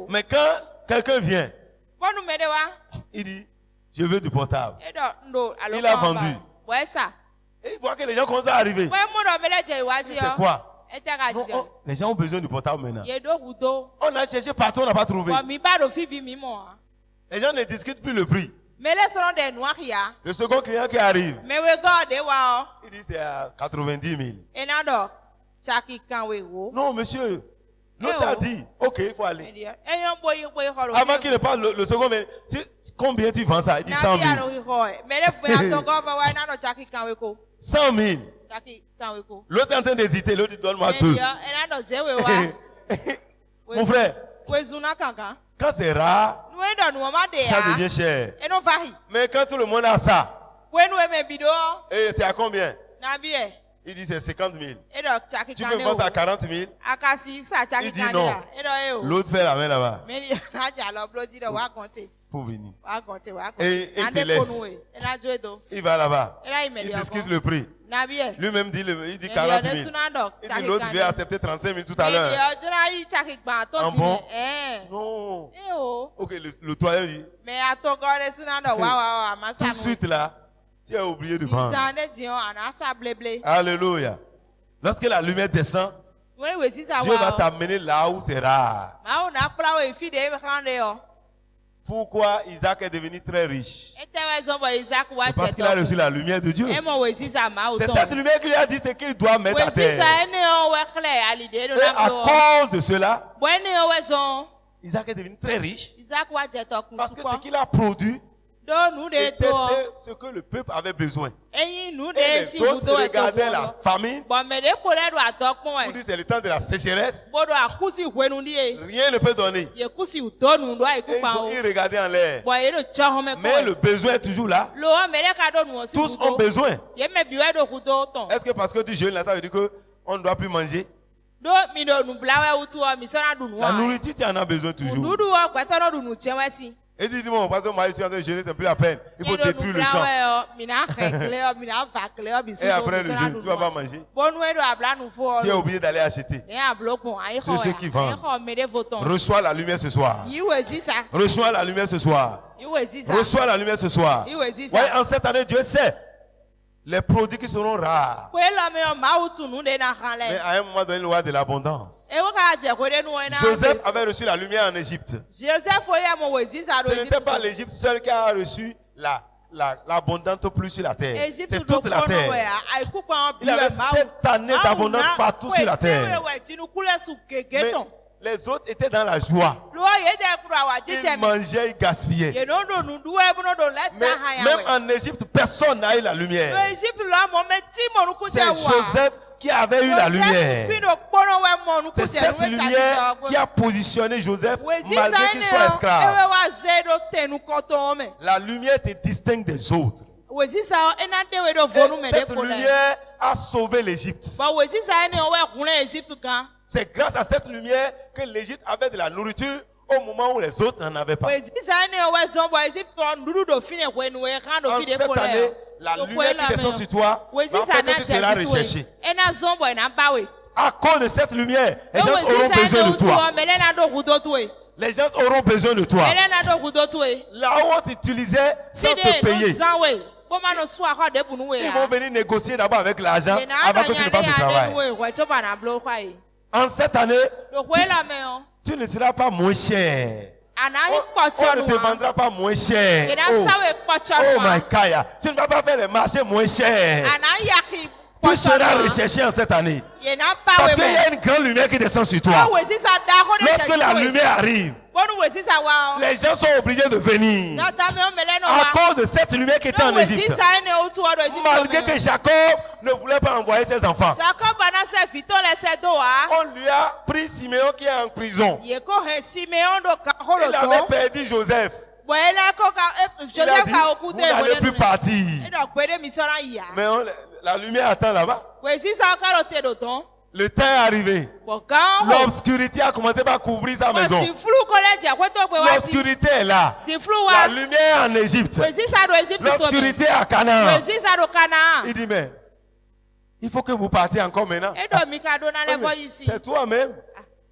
Mais quand quelqu'un vient, il dit, je veux du portable. Il a vendu. Et il voit que les gens commencent à arriver. C'est quoi? Non, les gens ont besoin du portable maintenant. On a cherché partout, on n'a pas trouvé. Les gens ne discutent plus le prix. Le second client qui arrive, il dit c'est à 90 000. Non, monsieur, l'autre a dit, ok, il faut aller. Avant qu'il ne parle, le second, mais combien tu vends ça? Il dit 100 000. 100 000. L'autre est en train d'hésiter, l'autre dit donne-moi 2. Mon frère, quand c'est rare, ça devient cher. Mais quand tout le monde a ça, et c'est à combien? Il dit c'est 50 000. Tu peux vendre à 40 000? Il dit non. L'autre fait la main là-bas. Faut venir. Et il te laisse. Il va là-bas. Il discute le prix. Lui-même dit, il dit 40 000. Il dit l'autre veut accepter 35 000 tout à l'heure. Ah bon? Non. Ok, le troisième dit. Tout de suite là, tu as oublié de vendre. Alléluia. Lorsque la lumière descend, Dieu va t'amener là où c'est rare. Pourquoi Isaac est devenu très riche? C'est parce qu'il a reçu la lumière de Dieu. C'est cette lumière qui lui a dit ce qu'il doit mettre à terre. Et à cause de cela, Isaac est devenu très riche. Parce que ce qu'il a produit était ce que le peuple avait besoin. Et les autres regardaient la famine. Vous dites c'est le temps de la sécheresse. Rien ne peut donner. Et ils regardaient en l'air. Mais le besoin est toujours là. Tous ont besoin. Est-ce que parce que tu jeûnes là, ça veut dire qu'on ne doit plus manger? La nourriture, tu en as besoin toujours. Et si dis-moi, parce que moi je suis en train de jeûner, c'est plus la peine. Il faut détruire le champ. Et après le jeûne, tu ne vas pas manger. Tu as oublié d'aller acheter. C'est ceux qui vendent. Reçois la lumière ce soir. Reçois la lumière ce soir. Reçois la lumière ce soir. Ouais, en cette année, Dieu sait les produits qui seront rares. Mais à un moment donné, il y aura de l'abondance. Joseph avait reçu la lumière en Égypte. Ce n'était pas l'Égypte seule qui a reçu l'abondance plus sur la terre. C'est toute la terre. Il y avait 7 années d'abondance partout sur la terre. Mais les autres étaient dans la joie. Ils mangeaient, ils gaspillaient. Mais même en Égypte, personne n'a eu la lumière. C'est Joseph qui avait eu la lumière. C'est cette lumière qui a positionné Joseph malgré qu'il soit esclave. La lumière te distingue des autres. Et cette lumière a sauvé l'Égypte. C'est grâce à cette lumière que l'Égypte avait de la nourriture au moment où les autres n'en avaient pas. En cette année, la lumière qui descend sur toi va faire que tu seras recherché. À cause de cette lumière, les gens auront besoin de toi. Les gens auront besoin de toi. Là où on t'utilisait sans te payer, ils vont venir négocier d'abord avec l'argent avant que tu ne fasses le travail. En cette année, tu ne seras pas moins cher. On ne te vendra pas moins cher. Oh my God. Tu ne vas pas faire les marchés moins chers. Tu seras recherché en cette année. Parce qu'il y a une grande lumière qui descend sur toi. Lorsque la lumière arrive, les gens sont obligés de venir. À cause de cette lumière qui était en Égypte. Malgré que Jacob ne voulait pas envoyer ses enfants. On lui a pris Siméon qui est en prison. Il avait perdu Joseph. Il a dit, vous n'allez plus partir. Mais la lumière attend là-bas. Le temps est arrivé. L'obscurité a commencé par couvrir sa maison. L'obscurité est là. La lumière en Égypte. L'obscurité à Canaan. Il dit, mais il faut que vous partiez encore maintenant. C'est toi-même.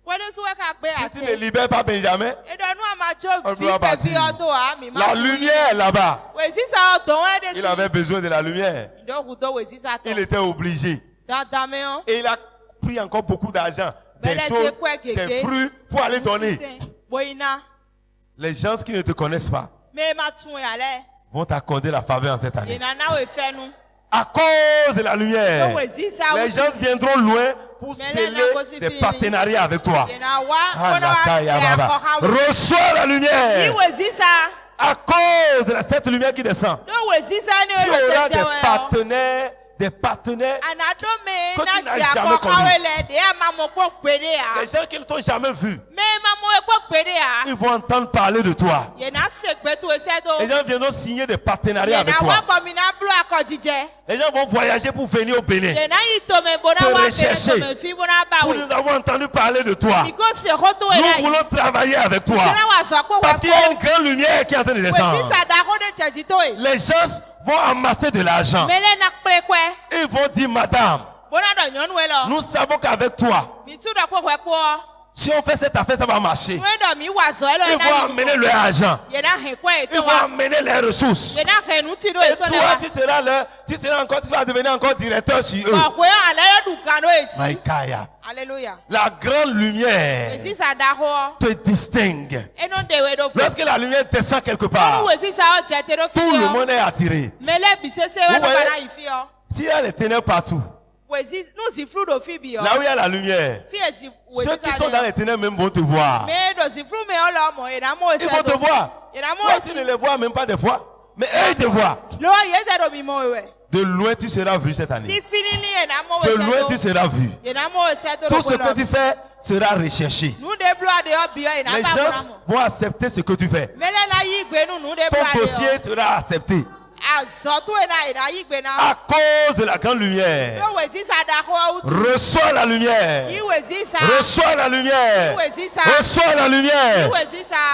Si tu ne libères pas Benjamin, on va partir. La lumière là-bas. Il avait besoin de la lumière. Il était obligé. Et il a pris encore beaucoup d'argent, des choses, des fruits pour aller donner. Les gens qui ne te connaissent pas vont t'accorder la faveur en cette année. À cause de la lumière, les gens viendront loin pour sceller des partenariats avec toi. Reçois la lumière. À cause de cette lumière qui descend, tu auras des partenaires que tu n'as jamais connus. Les gens qui ne t'ont jamais vu, ils vont entendre parler de toi. Les gens viendront signer des partenariats avec toi. Les gens vont voyager pour venir au Bénin, te rechercher. Nous avons entendu parler de toi. Nous voulons travailler avec toi. Parce qu'il y a une grande lumière qui est en train de descendre. Les gens vont amasser de l'argent. Ils vont dire, madame, nous savons qu'avec toi, si on fait cette affaire, ça va marcher. Ils vont amener leur argent. Ils vont amener les ressources. Et toi, tu vas devenir encore directeur sur eux. Alléluia. La grande lumière te distingue. Lorsque la lumière descend quelque part, tout le monde est attiré. Vous voyez, s'il y a les ténèbres partout, là où il y a la lumière, ceux qui sont dans les ténèbres même vont te voir. Ils vont te voir. Toi, tu ne les vois même pas des fois, mais eux, ils te voient. De loin, tu seras vu cette année. De loin, tu seras vu. Tout ce que tu fais sera recherché. Les gens vont accepter ce que tu fais. Ton dossier sera accepté. À cause de la grande lumière. Reçois la lumière. Reçois la lumière. Reçois la lumière.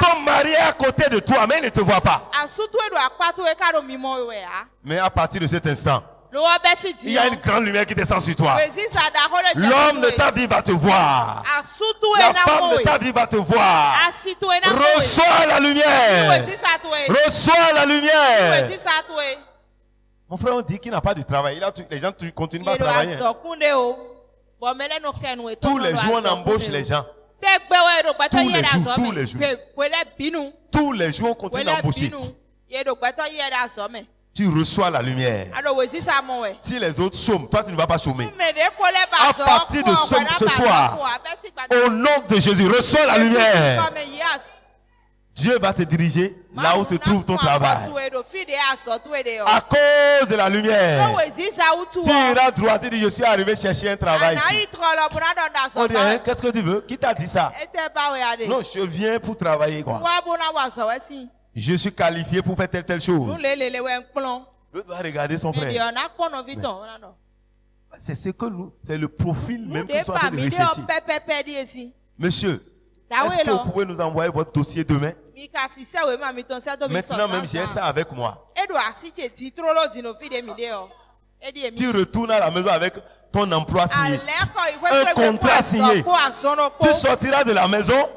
Ton mari est à côté de toi, mais il ne te voit pas. Mais à partir de cet instant, il y a une grande lumière qui descend sur toi. L'homme de ta vie va te voir. La femme de ta vie va te voir. Reçois la lumière. Reçois la lumière. Mon frère, on dit qu'il n'a pas de travail. Les gens continuent à travailler. Tous les jours, on embauche les gens. Tous les jours. Tous les jours, on continue d'embaucher. Tu reçois la lumière. Si les autres chôment, toi tu ne vas pas chômer. À partir de ce soir, au nom de Jésus, reçois la lumière. Dieu va te diriger là où se trouve ton travail. À cause de la lumière, tu iras droit et dis je suis arrivé chercher un travail ici. On dit, hein, qu'est-ce que tu veux? Qui t'a dit ça? Non, je viens pour travailler quoi. Je suis qualifié pour faire telle chose. L'autre va regarder son frère. C'est ce que nous, c'est le profil même que nous sommes en train de rechercher. Monsieur, est-ce que vous pouvez nous envoyer votre dossier demain? Maintenant même j'ai ça avec moi. Tu retournes à la maison avec ton emploi signé, un contrat signé. Tu sortiras de la maison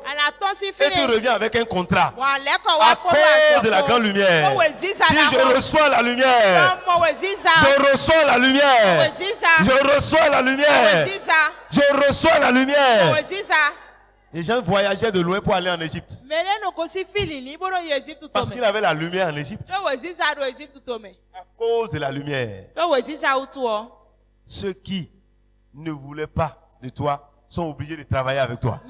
et tu reviens avec un contrat à cause de la grande lumière. Dis je reçois la lumière. Je reçois la lumière. Je reçois la lumière. Je reçois la lumière. Les gens voyageaient de loin pour aller en Égypte. Parce qu'il avait la lumière en Égypte. À cause de la lumière. Ceux qui ne voulaient pas de toi sont obligés de travailler avec toi.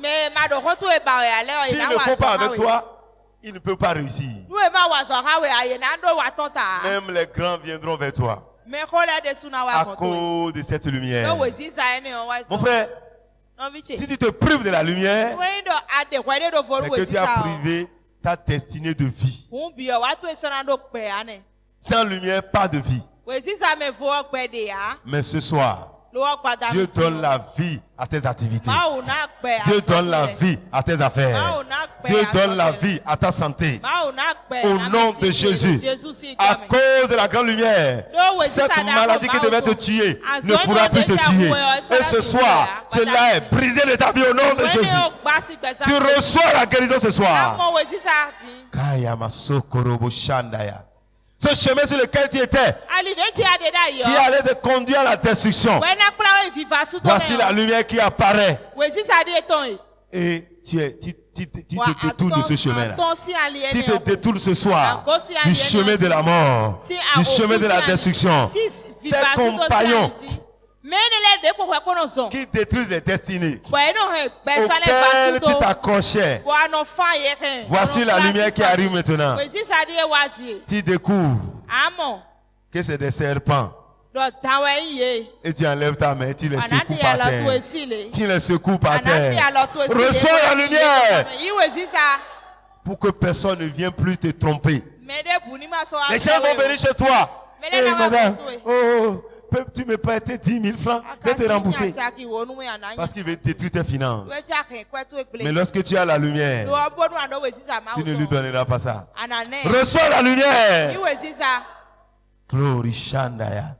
S'ils ne font pas avec toi, ils ne peuvent pas réussir. Même les grands viendront vers toi. À cause de cette lumière. Mon frère, si tu te prives de la lumière, c'est que tu as privé ta destinée de vie. Sans lumière, pas de vie. Mais ce soir, Dieu donne la vie à tes activités. Dieu donne la vie à tes affaires. Dieu donne la vie à ta santé. Au nom de Jésus. À cause de la grande lumière, cette maladie qui devait te tuer ne pourra plus te tuer. Et ce soir, cela est brisé de ta vie au nom de Jésus. Tu reçois la guérison ce soir. Ce chemin sur lequel tu étais, qui allait te conduire à la destruction, voici la lumière qui apparaît. Et tu te détournes de ce chemin-là. Tu te détournes ce soir du chemin de la mort, du chemin de la destruction. Ces compagnons qui détruisent les destinées, auxquels tu t'accrochais. Voici la lumière qui arrive maintenant. Tu découvres que c'est des serpents. Et tu enlèves ta main, tu les secoues par terre. Tu les secoues par terre. Reçois la lumière pour que personne ne vienne plus te tromper. Les gens vont venir chez toi. Hey, madame, tu me prêtes 10 000 francs, je vais te rembourser. Parce qu'il veut détruire tes finances. Mais lorsque tu as la lumière, tu ne lui donneras pas ça. Reçois la lumière. Glory Shandaya.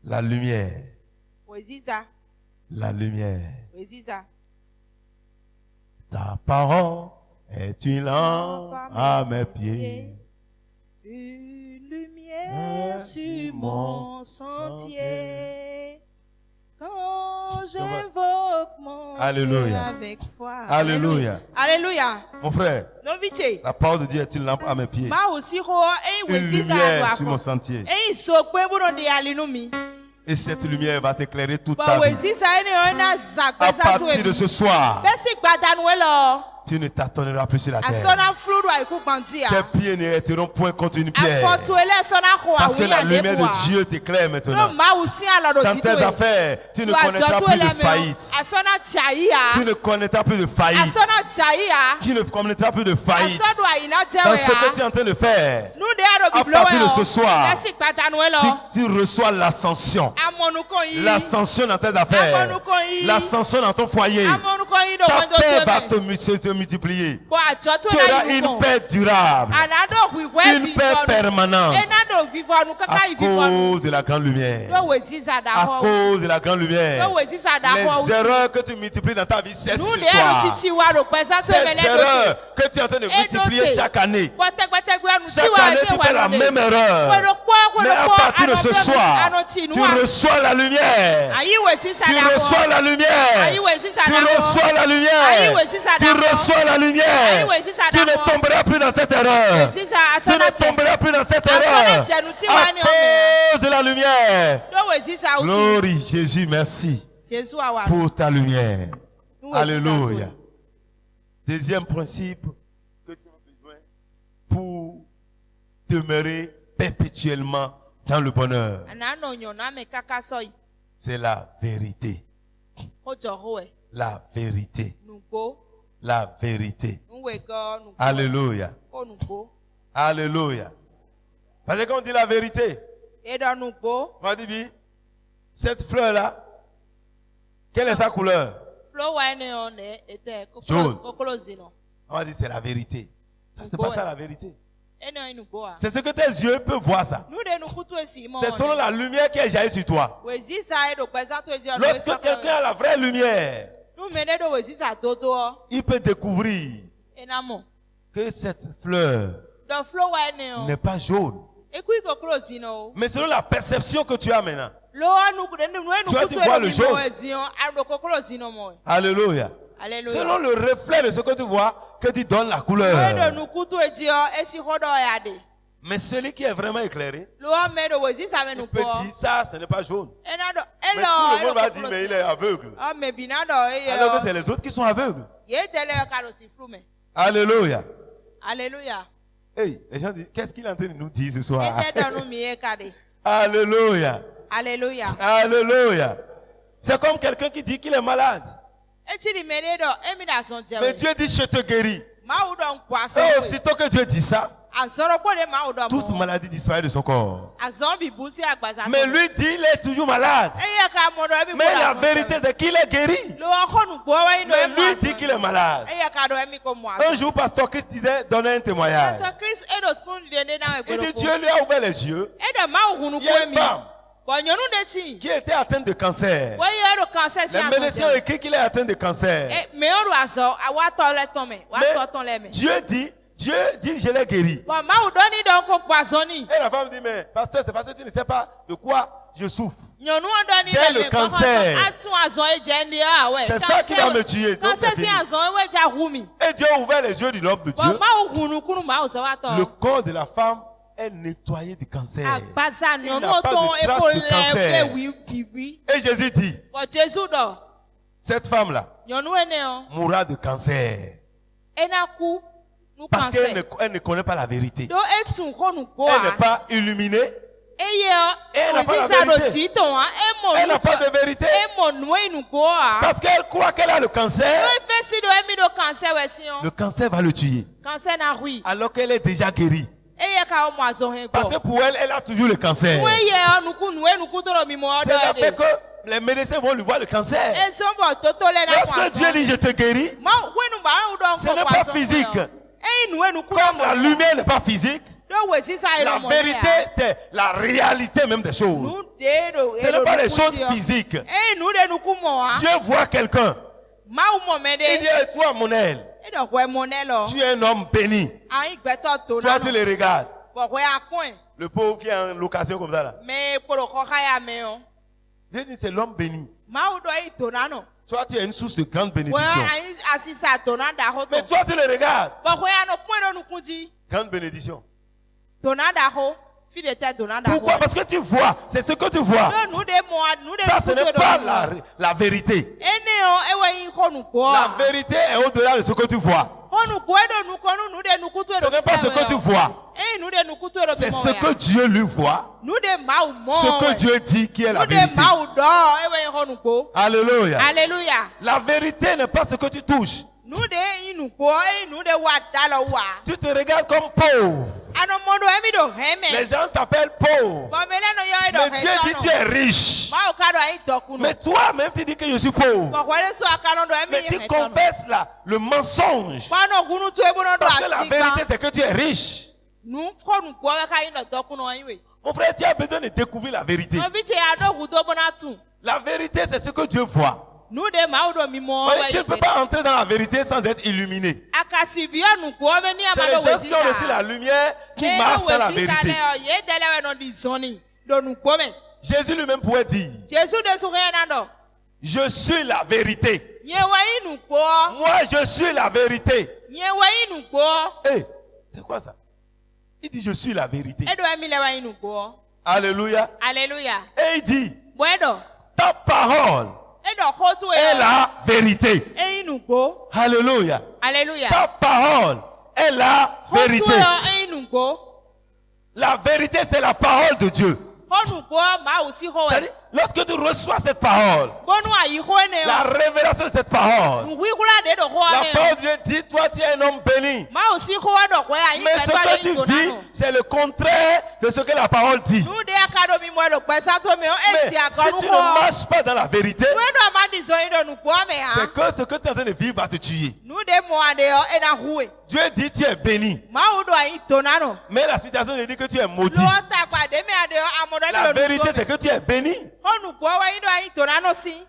La lumière. La lumière. Ta parole est une lampe à mes pieds. Une lumière sur mon sentier. Quand j'invoque mon Dieu avec foi. Alléluia. Alléluia. Mon frère, la parole de Dieu est une lampe à mes pieds. Une lumière sur mon sentier. Et cette lumière va t'éclairer toute ta vie. À partir de ce soir, tu ne t'attendras plus sur la terre. Tes pieds n'arrêteront point contre une pierre. Parce que la lumière de Dieu t'éclaire maintenant. Dans tes affaires, tu ne connaîtras plus de faillite. Tu ne connaîtras plus de faillite. Tu ne connaîtras plus de faillite. Dans ce que tu es en train de faire, à partir de ce soir, tu reçois l'ascension. L'ascension dans tes affaires. L'ascension dans ton foyer. Ta paix va te multiplier. Tu auras une paix durable. Une paix permanente. À cause de la grande lumière. À cause de la grande lumière. Les erreurs que tu multiplies dans ta vie cessent ce soir. Ces erreurs que tu es en train de multiplier chaque année. Chaque année tu fais la même erreur. Mais à partir de ce soir, tu reçois la lumière. Tu reçois la lumière. Tu reçois reçois la lumière. Tu reçois la lumière. Tu ne tomberas plus dans cette erreur. Tu ne tomberas plus dans cette erreur. À cause de la lumière. Gloire Jésus, merci pour ta lumière. Alléluia. Deuxième principe que tu as besoin pour demeurer perpétuellement dans le bonheur. C'est la vérité. La vérité. La vérité. Alléluia. Alléluia. Parce que quand on dit la vérité, on dit bien, cette fleur-là, quelle est sa couleur? Jaune. On dit c'est la vérité. Ça, c'est pas ça la vérité. C'est ce que tes yeux peuvent voir ça. C'est selon la lumière qui est jaillie sur toi. Lorsque quelqu'un a la vraie lumière, il peut découvrir que cette fleur n'est pas jaune. Mais selon la perception que tu as maintenant, tu as voir le jaune. Alléluia. Selon le reflet de ce que tu vois, que tu donnes la couleur. Mais celui qui est vraiment éclairé, il peut dire ça, ce n'est pas jaune. Mais tout le monde va dire, mais il est aveugle. Alors que c'est les autres qui sont aveugles. Alléluia. Alléluia. Hey, les gens disent, qu'est-ce qu'il est en train de nous dire ce soir? Alléluia. Alléluia. Alléluia. C'est comme quelqu'un qui dit qu'il est malade. Mais Dieu dit, je te guéris. Et aussitôt que Dieu dit ça, toute maladie disparaît de son corps. Mais lui dit, il est toujours malade. Mais la vérité, c'est qu'il est guéri. Mais lui dit qu'il est malade. Un jour, Pasteur Christ disait, donnait un témoignage. Il dit, Dieu lui a ouvert les yeux. Il y a une femme qui était atteinte de cancer. Les médecins ont écrit qu'il est atteint de cancer. Mais Dieu dit, je l'ai guéri. Et la femme dit, mais pasteur, c'est parce que tu ne sais pas de quoi je souffre. J'ai le cancer. C'est ça qui va me tuer. Et Dieu a ouvert les yeux du homme de Dieu. Le corps de la femme est nettoyé du cancer. Il n'a pas de trace de cancer. Et Jésus dit, cette femme-là mourra de cancer. Parce qu'elle ne connaît pas la vérité. Elle n'est pas illuminée. Et elle n'a pas la vérité. Elle n'a pas de vérité. Parce qu'elle croit qu'elle a le cancer. Le cancer va le tuer. Alors qu'elle est déjà guérie. Parce que pour elle, elle a toujours le cancer. C'est la fait que les médecins vont lui voir le cancer. Lorsque Dieu dit je te guéris, ce n'est pas physique. Comme la lumière n'est pas physique, la vérité c'est la réalité même des choses. Ce n'est pas les choses physiques. Dieu voit quelqu'un. Il dit, toi mon aile, tu es un homme béni. Toi tu le regardes. Le pauvre qui est en location comme ça là. Dieu dit c'est l'homme béni. Toi tu es une source de grande bénédiction. Mais toi tu le regardes. Grande bénédiction. Pourquoi? Parce que tu vois, c'est ce que tu vois. Ça, ce n'est pas la vérité. La vérité est au-delà de ce que tu vois. Ce n'est pas ce que tu vois. C'est ce que Dieu lui voit. Ce que Dieu dit qui est la vérité. Alléluia. Alléluia. La vérité n'est pas ce que tu touches. Tu te regardes comme pauvre. Les gens t'appellent pauvre. Mais Dieu dit tu es riche. Mais toi-même tu dis que je suis pauvre. Mais tu confesses le mensonge. Parce que la vérité c'est que tu es riche. Mon frère, tu as besoin de découvrir la vérité. La vérité c'est ce que Dieu voit. Tu ne peux pas entrer dans la vérité sans être illuminé. C'est les gens qui ont reçu la lumière qui marchent dans la vérité. Jésus lui-même pouvait dire, je suis la vérité. Moi, je suis la vérité. Hey, c'est quoi ça? Il dit, je suis la vérité. Alléluia. Alléluia. Et il dit, ta parole est la vérité. Alléluia. Alléluia. Ta parole est la vérité. La vérité, c'est la parole de Dieu. C'est-à-dire, lorsque tu reçois cette parole, la révélation de cette parole, la parole de Dieu dit, toi tu es un homme béni. Mais ce que tu vis, c'est le contraire de ce que la parole dit. Mais si tu ne marches pas dans la vérité, c'est que ce que tu es en train de vivre va te tuer. Dieu dit tu es béni. Mais la situation dit que tu es maudit. La vérité c'est que tu es béni.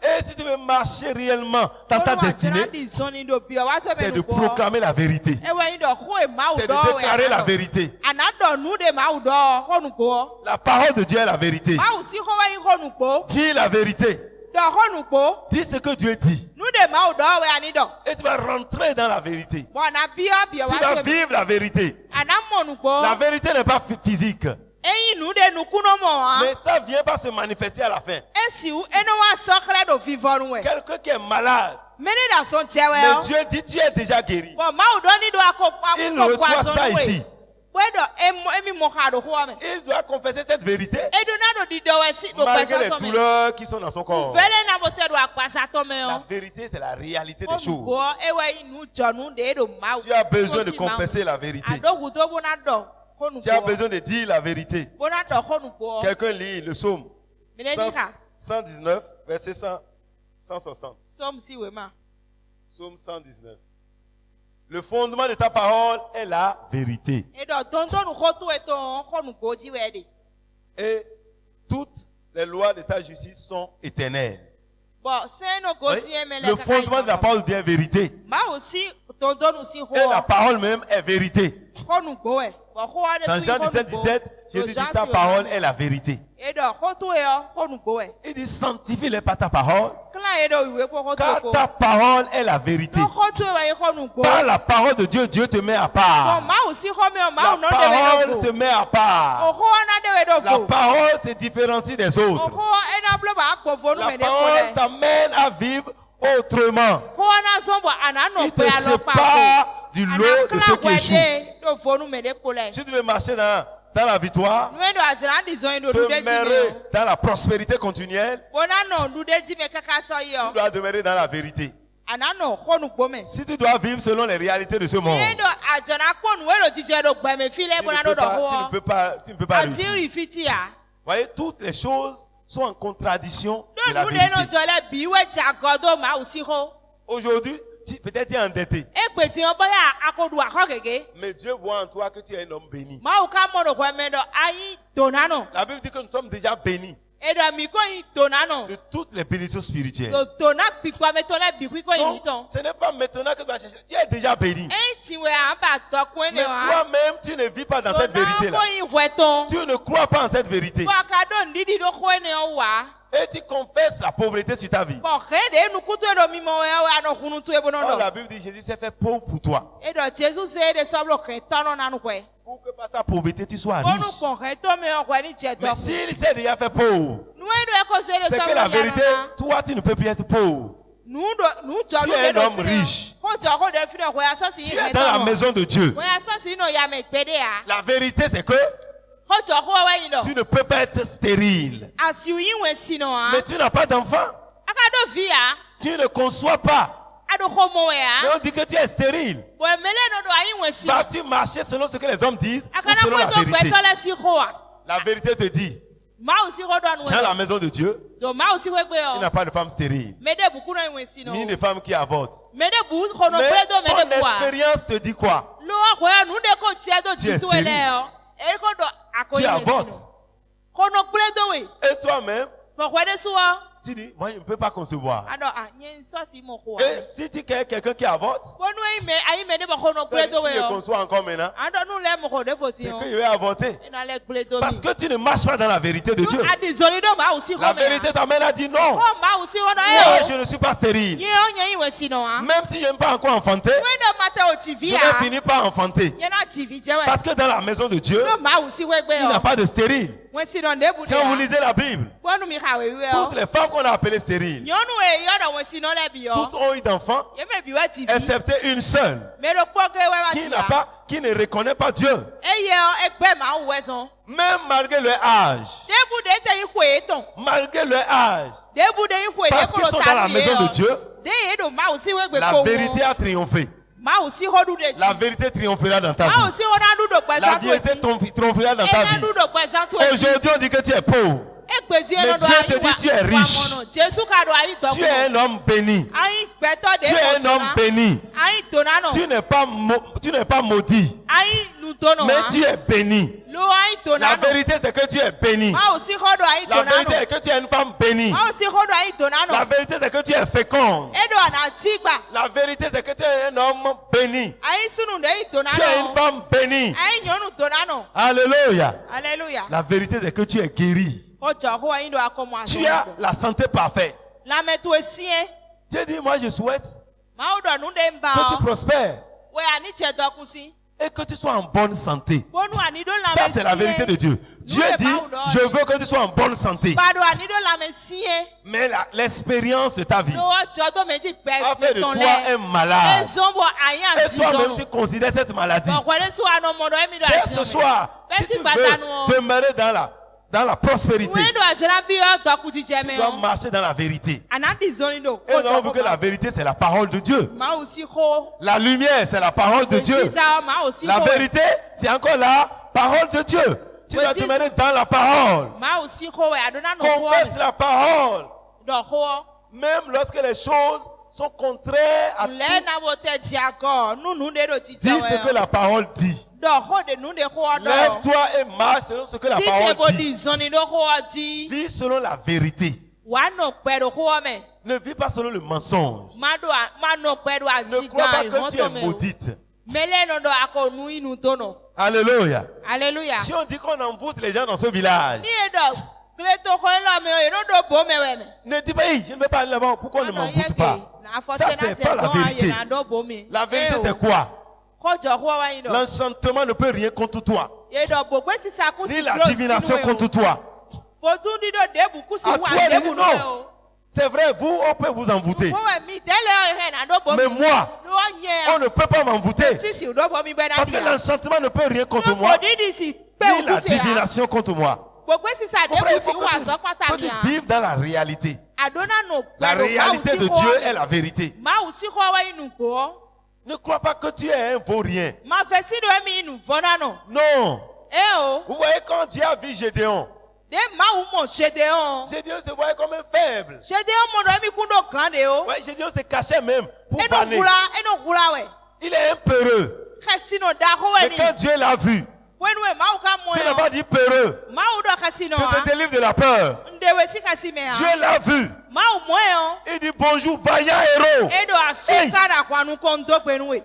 Et si tu veux marcher réellement dans ta destinée, c'est de proclamer la vérité. C'est de déclarer la vérité. La parole de Dieu est la vérité. Dis la vérité. Dis ce que Dieu dit. Et tu vas rentrer dans la vérité. Tu vas vivre la vérité. La vérité n'est pas physique. Mais ça vient pas se manifester à la fin. Quelqu'un qui est malade, mais Dieu dit tu es déjà guéri. Il reçoit ça ici. Il doit confesser cette vérité malgré les douleurs qui sont dans son corps. La vérité, c'est la réalité des choses. Tu as besoin de confesser la vérité. Tu as besoin de dire la vérité. Quelqu'un lit le psaume 119, verset 160. Psaume 119. Le fondement de ta parole est la vérité. Et toutes les lois de ta justice sont éternelles. Oui? Le fondement de la parole est vérité. Et la parole même est vérité. Dans Jean 17, 17, je te dis ta parole est la vérité. Il dit sanctifie-les par ta parole, car ta parole est la vérité. Par la parole de Dieu, Dieu te met à part. La parole te met à part. La parole te différencie des autres. La parole t'amène à vivre autrement. Il te sépare du lot de ceux qui échouent. Si tu veux marcher dans la victoire, demeurer dans la prospérité continuelle, tu dois demeurer dans la vérité. Si tu dois vivre selon les réalités de ce monde, tu ne peux pas réussir. Voyez, toutes les choses sont en contradiction de la vérité. Aujourd'hui, peut-être tu es endetté. Mais Dieu voit en toi que tu es un homme béni. La Bible dit que nous sommes déjà bénis de toutes les bénédictions spirituelles. Donc, ce n'est pas maintenant que tu vas chercher. Tu es déjà béni. Mais toi-même, tu ne vis pas dans cette vérité-là. Tu ne crois pas en cette vérité. Et tu confesses la pauvreté sur ta vie. Or, la Bible dit Jésus s'est fait pauvre pour toi. Pour que par sa pauvreté tu sois riche. Mais s'il s'est déjà fait pauvre, c'est que la vérité, toi tu ne peux plus être pauvre. Tu es un homme riche. Tu es dans la maison de Dieu. La vérité c'est que tu ne peux pas être stérile. Mais tu n'as pas d'enfant. Tu ne conçois pas. Mais on dit que tu es stérile. Vas-tu marcher selon ce que les hommes disent ou selon la vérité? La vérité te dit, dans la maison de Dieu, il n'y a pas de femme stérile, ni de femme qui avorte. Mais ton expérience te dit quoi? Tu es stérile. Tu avortes. Et toi-même, Tu dis, moi je ne peux pas concevoir. Et si tu es quelqu'un qui avorte, si je conçois encore maintenant, c'est que je vais avorter. Parce que tu ne marches pas dans la vérité de Dieu. La vérité t'amène à dire non. Moi, je ne suis pas stérile. Même si je n'aime pas encore enfanter, je vais finir par enfanter. Parce que dans la maison de Dieu, il n'y a pas de stérile. Quand vous lisez la Bible, toutes les femmes qu'on a appelées stériles, toutes ont eu d'enfants, excepté une seule, qui ne reconnaît pas Dieu. Même malgré leur âge. Malgré leur âge. Parce qu'ils sont dans la maison de Dieu, la vérité a triomphé. La vérité triomphera dans ta vie. La vérité triomphera dans ta vie. Aujourd'hui, on dit que tu es pauvre. Mais Dieu te dit tu es riche. Tu es un homme béni. Tu es un homme béni. Tu n'es pas maudit. Mais tu es béni. La vérité c'est que tu es béni. La vérité c'est que tu es une femme bénie. La vérité c'est que tu es féconde. La vérité c'est que tu es un homme béni. Tu es une femme bénie. Alléluia. La vérité c'est que tu es guéri. Tu as la santé parfaite. Dieu dit, moi je souhaite que tu prospères et que tu sois en bonne santé. Ça c'est la vérité de Dieu. Dieu dit, je veux que tu sois en bonne santé. Mais l'expérience de ta vie a fait de toi un malade. Et toi-même tu considères cette maladie. Dès ce soir, si tu veux demeurer dans la prospérité, tu dois marcher dans la vérité. Et nous avons vu que la vérité c'est la parole de Dieu. La lumière c'est la parole de Dieu. La vérité c'est encore la parole de Dieu. Tu dois demeurer dans la parole. Confesse la parole. Même lorsque les choses sont contraires à tout. Dis ce que la parole dit. Lève-toi et marche selon ce que la parole dit. Vis selon la vérité. Ne vis pas selon le mensonge. Ne crois pas que tu es maudite. Alléluia. Si on dit qu'on envoûte les gens dans ce village, ne dis pas, hey, je ne vais pas aller là-bas, pourquoi on ne m'envoûte pas? Ça, c'est pas la vérité. La vérité, c'est quoi? L'enchantement ne peut rien contre toi. Ni la divination contre toi. À toi, non. C'est vrai, vous, on peut vous envoûter. Mais moi, on ne peut pas m'envoûter. Parce que l'enchantement ne peut rien contre moi. Ni la divination contre moi. Frère, il faut que tu vives dans la réalité. La réalité de Dieu est la vérité. Ne crois pas que tu es un vaurien. Non. Vous voyez quand Dieu a vu Gédéon, Gédéon se voyait comme un faible. Ouais, Gédéon se cachait même pour vanner. Il est un peureux. Mais quand Dieu l'a vu, tu n'as pas dit peureux. Je te délivre de la peur. Dieu l'a vu. Il dit bonjour, vaillant héros. Hey.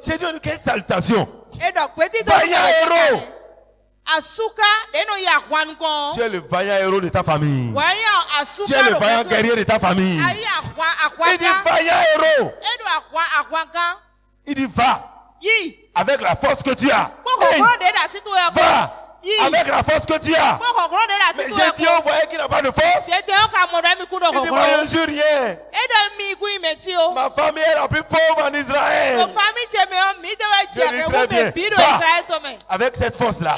J'ai dit quelle salutation. Vaillant héros. Tu es le vaillant héros de ta famille. Tu es le vaillant guerrier de ta famille. Il dit vaillant héros. Il dit va. Avec la force que tu as. Hey. Va. Avec la force que tu as. Mais Gédéon voyait qu'il n'a pas de force. Il dit moi je ne suis rien. Ma famille est la plus pauvre en Israël. Je dis très bien. Va avec cette force là.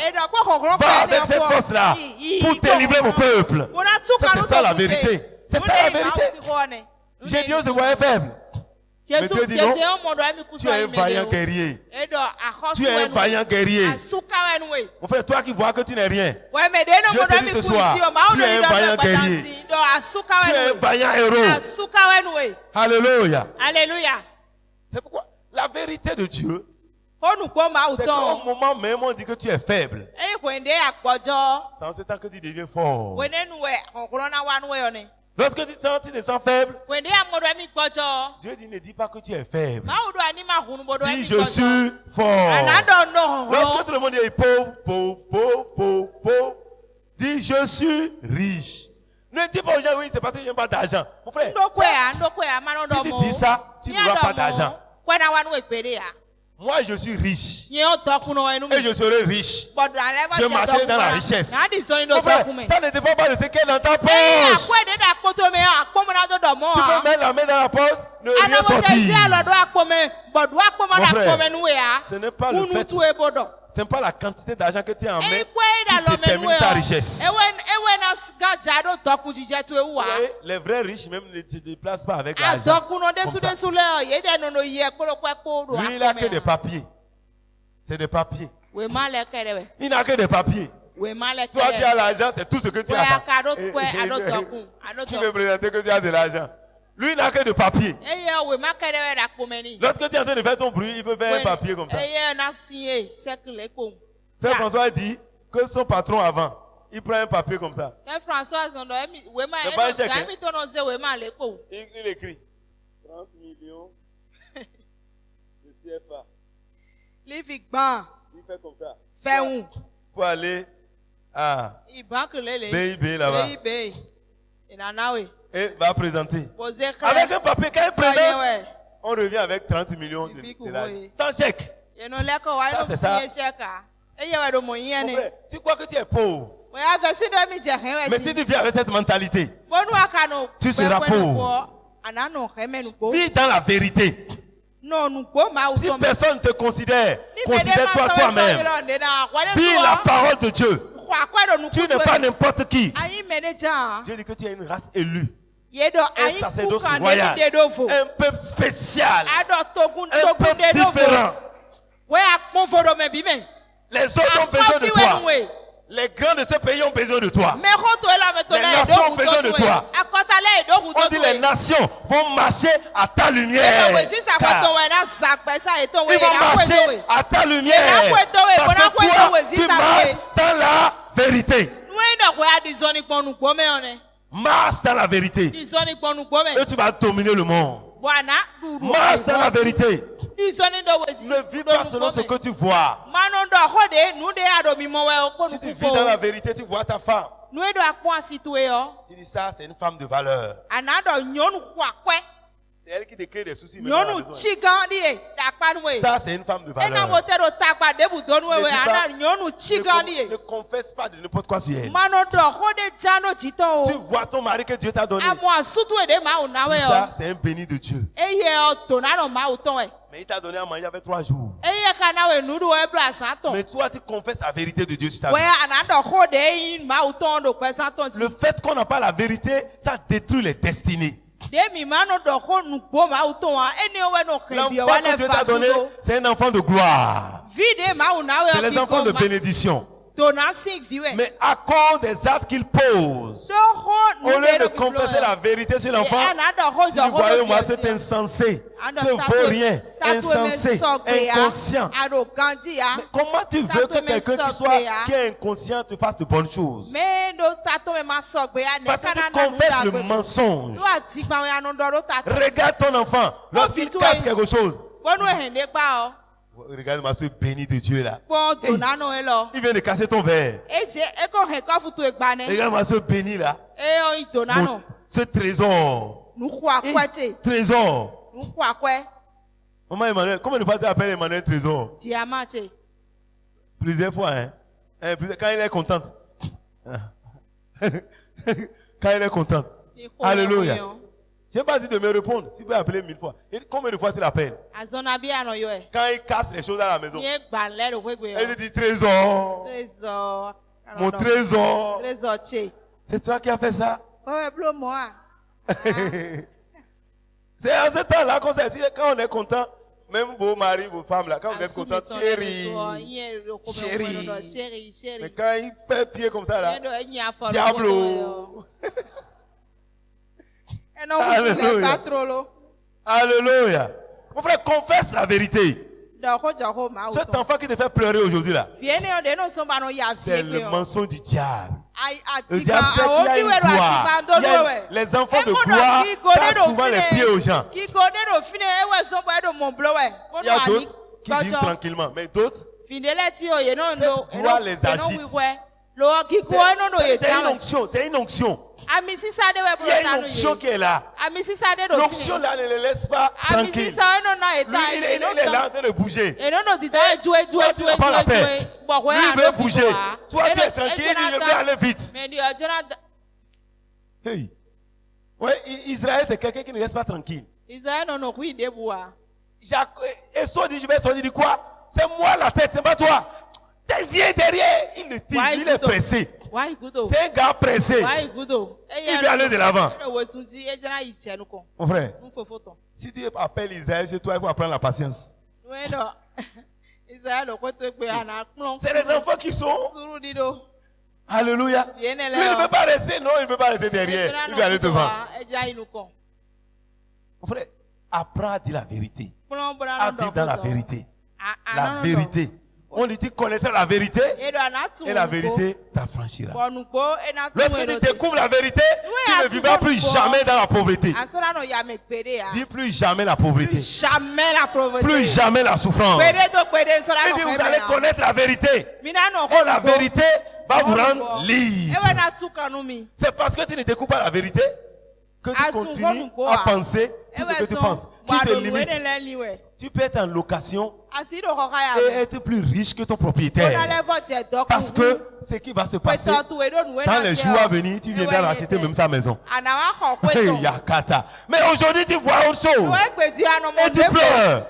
Va avec cette force là. Pour délivrer mon peuple. C'est ça la vérité. C'est ça la vérité. Gédéon se voyait faible. Mais Dieu dit non, tu es un vaillant guerrier. Tu es un vaillant guerrier. Mon frère, toi qui vois que tu n'es rien, Dieu te dit ce soir, tu es un vaillant guerrier. Tu es un vaillant héros. Alléluia. C'est pourquoi la vérité de Dieu, c'est qu'au moment même on dit que tu es faible. C'est en ce temps que tu deviens fort. Lorsque tu te sens faible, Dieu dit ne dis pas que tu es faible. Dis je suis fort. Lorsque tout le monde dit pauvre, pauvre, pauvre, pauvre, pauvre, dis je suis riche. Ne dis pas aux gens oui c'est parce que je n'ai pas d'argent. Mon frère, si tu dis ça, tu n'auras pas d'argent. Moi, je suis riche. Et je serai riche. Je marcherai dans la richesse. Mon frère, ça ne dépend pas de ce qu'il y a dans ta poche. Tu peux mettre la main dans la poche, ne rien sortir. Mon frère, ce n'est pas le fait, ce n'est pas la quantité d'argent que tu as en main qui détermine ta richesse. Les vrais riches même ne se déplacent pas avec l'argent. Lui, il n'a que des papiers. C'est des papiers. Il n'a que des papiers. Toi, tu as l'argent, c'est tout ce que tu as. Tu veux présenter que tu as de l'argent. Lui, il n'a que de papier. Lorsque tu es en train de faire ton bruit, il peut faire un papier comme ça. C'est François dit que son patron avant, il prend un papier comme ça. C'est pas un chèque. Il écrit 30 millions de CFA. Il fait comme ça. Pour aller à BIB là-bas. Et va présenter. Avec un papier, quand il présente, on revient avec 30 millions de dollars. Sans chèque. Ça, c'est ça. Mon frère, tu crois que tu es pauvre. Mais si tu viens avec cette mentalité, tu seras pauvre. Vis dans la vérité. Si personne ne te considère, considère-toi toi-même. Vis la parole de Dieu. Tu n'es pas n'importe qui. Dieu dit que tu es une race élue. Un sacerdoce royal. Un peuple spécial. Un peuple différent. Les autres ont besoin de toi. Les grands de ce pays ont besoin de toi. Les nations ont besoin de toi. On dit les nations vont marcher à ta lumière. Ils vont marcher à ta lumière. Parce que toi, tu marches dans la vérité. Marche dans la vérité. Et tu vas dominer le monde. Marche dans la vérité. Ne vis pas selon ce que tu vois. Si tu vis dans la vérité, tu vois ta femme. Tu dis ça, c'est une femme de valeur. C'est elle qui te crée des soucis. Ça, c'est une femme de valeur. Ne confesse pas de n'importe quoi sur elle. Tu vois ton mari que Dieu t'a donné. Ça, c'est un béni de Dieu. Mais il t'a donné à manger avec 3 jours. Mais toi, tu confesses la vérité de Dieu sur ta vie. Le fait qu'on n'a pas la vérité, ça détruit les destinées. L'enfant que Dieu t'a donné, c'est un enfant de gloire. C'est les enfants de bénédiction. Mais à cause des actes qu'il pose, au lieu de confesser la vérité sur l'enfant, tu dis, voyez-moi, c'est insensé, ce vaurien, insensé, inconscient. Mais comment tu veux que quelqu'un qui est inconscient te fasse de bonnes choses? Parce que tu confesses le mensonge. Regarde ton enfant, lorsqu'il casse quelque chose. Regarde ma soeur bénie de Dieu là. Hey, il vient de casser ton verre. Regarde ma soeur bénie là. Ce trésor. Hey, trésor. Maman Emmanuel, combien de fois tu appelles Emmanuel trésor? Plusieurs fois. Hein? Quand il est contente. Quand il est contente. Alléluia. Je n'ai pas dit de me répondre. Si tu peux appeler 1000 fois. Et combien de fois tu l'appelles? Quand il casse les choses à la maison. Il dit trésor. Mon trésor. C'est toi qui as fait ça? C'est à ce temps-là qu'on sait. Quand on est content, même vos maris, vos femmes, là, quand vous êtes contents, chérie. Mais quand il fait pied comme ça, là, diablo. Alléluia. Alléluia. Mon frère, confesse la vérité. Cet enfant qui te fait pleurer aujourd'hui là, c'est le mensonge du diable. Le diable sait qu'il y a une gloire. Il y a les enfants de gloire cassent souvent les pieds aux gens. Il y a d'autres qui vivent tranquillement, mais d'autres, cette gloire les agite. C'est une onction, c'est une onction. Il y a une onction qui est là. L'onction là ne les laisse pas tranquilles. Lui, il est là en train de bouger. Toi, tu n'as pas la paix. Lui, il veut bouger. Toi, tu es tranquille, il veut aller vite. Hey. Ouais, Israël, c'est quelqu'un qui ne reste pas tranquille. Jacques, et soit dit, je vais sortir de quoi? C'est moi la tête, c'est pas toi. Viens derrière, il le tire, il est pressé. C'est un gars pressé. Il veut aller de l'avant. Mon frère, si tu appelles Israël chez toi, il faut apprendre la patience. C'est les enfants qui sont. Alléluia. Lui, il ne veut pas rester, non, il ne veut pas rester derrière. Il veut aller devant. Mon frère, apprends à dire la vérité. À vivre dans la vérité. La vérité. On dit connaître la vérité et la vérité t'affranchira. Lorsque tu découvres la vérité, tu ne vivras plus jamais dans la pauvreté. Dis plus jamais la pauvreté. Plus jamais la souffrance. Et dis vous allez connaître la vérité. Et la vérité va vous rendre libre. C'est parce que tu ne découvres pas la vérité que tu continues à penser tout ce que tu penses. Tu te limites. Tu peux être en location et être plus riche que ton propriétaire. Parce que ce qui va se passer dans les jours à venir, tu viendras racheter même sa maison. Yakata. Mais aujourd'hui, tu vois autre chose. Et tu pleures.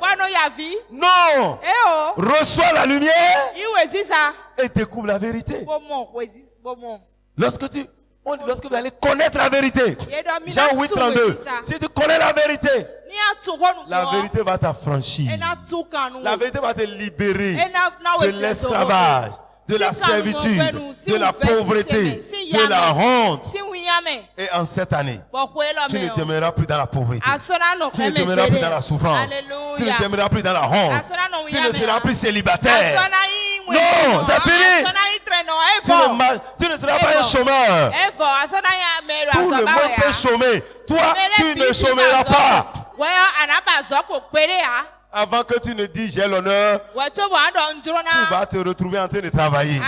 Non. Reçois la lumière et découvre la vérité. Lorsque vous allez connaître la vérité. Jean 8, 32. Si tu connais la vérité va t'affranchir. La vérité va te libérer de l'esclavage, de la servitude, de la pauvreté, de la honte. Et en cette année, tu ne demeureras plus dans la pauvreté. Tu ne demeureras plus dans la souffrance. Tu ne demeureras plus dans la honte. Tu ne seras plus célibataire. Non, c'est fini. Tu ne seras pas un chômeur. Tout le monde peut chômer. Toi, tu ne chômeras pas. Avant que tu ne dises j'ai l'honneur, tu vas te retrouver en train de travailler.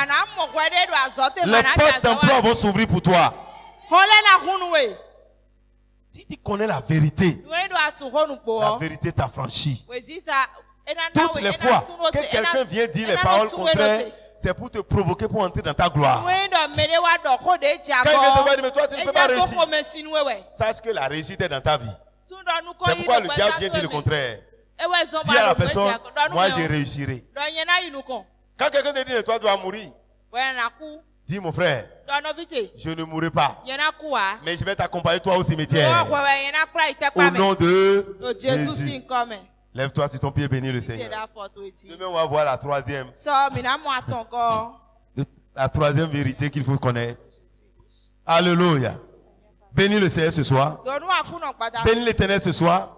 Les portes d'emploi vont s'ouvrir pour toi. Si tu connais la vérité, la vérité t'affranchit. Toutes les fois que quelqu'un vient dire les paroles contraires, c'est pour te provoquer pour entrer dans ta gloire. Quand il vient te voir, mais toi tu ne peux pas réussir. Sache que la réussite est dans ta vie. C'est pourquoi le diable vient dire le contraire. Dis à la personne, moi je réussirai. Quand quelqu'un te dit, toi tu vas mourir, dis mon frère, je ne mourrai pas. Mais je vais t'accompagner toi au cimetière. Au nom de Jésus. Lève-toi sur ton pied, bénis le Seigneur. Demain, on va voir la troisième. La troisième vérité qu'il faut connaître. Alléluia. Bénis le Seigneur ce soir. Bénis l'Éternel ce soir.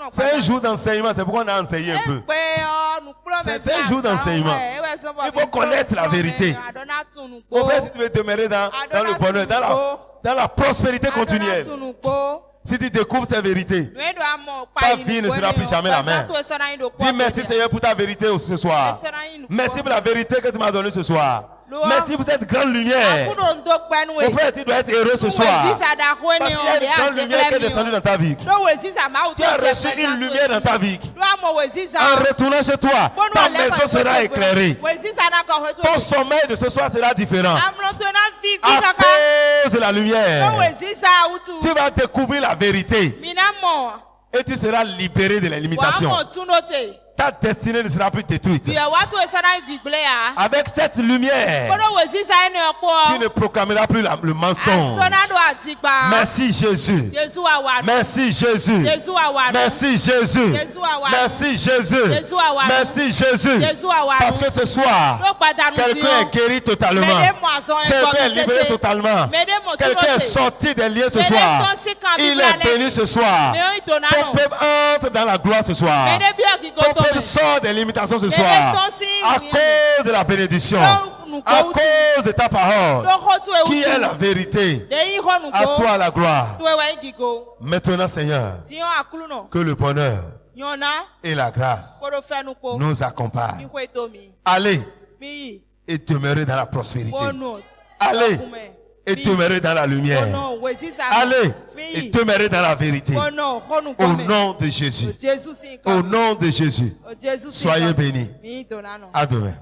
C'est un jour d'enseignement, c'est pourquoi on a enseigné un peu. C'est un jour d'enseignement. Il faut connaître la vérité. Mon frère, si tu veux demeurer dans le bonheur, dans la prospérité continuelle, si tu découvres cette vérité, ta vie ne sera plus jamais la même. Dis merci Seigneur pour ta vérité ce soir. Merci pour la vérité que tu m'as donnée ce soir. Merci pour cette grande lumière. Mon frère, tu dois être heureux ce soir. Parce qu'il y a une grande lumière qui est descendue dans ta vie. Tu as reçu une lumière dans ta vie. En retournant chez toi, ta maison sera éclairée. Ton sommeil de ce soir sera différent. À cause de la lumière, tu vas découvrir la vérité. Et tu seras libéré de la limitation. Ta destinée ne sera plus détruite. Avec cette lumière, tu ne proclameras plus le mensonge. Merci Jésus. Merci Jésus. Merci Jésus. Merci Jésus. Merci Jésus. Parce que ce soir, quelqu'un est guéri totalement. Quelqu'un est libéré totalement. Quelqu'un est sorti des liens ce soir. Il est béni ce soir. Ton peuple entre dans la gloire ce soir. Ton peuple sort des limitations ce soir. À cause de la bénédiction. À cause de ta parole, qui est la vérité, à toi la gloire. Maintenant, Seigneur, que le bonheur et la grâce nous accompagnent. Allez et demeurez dans la prospérité. Allez et demeurez dans la lumière. Allez et demeurez dans la vérité. Au nom de Jésus. Au nom de Jésus. Soyez bénis. À demain.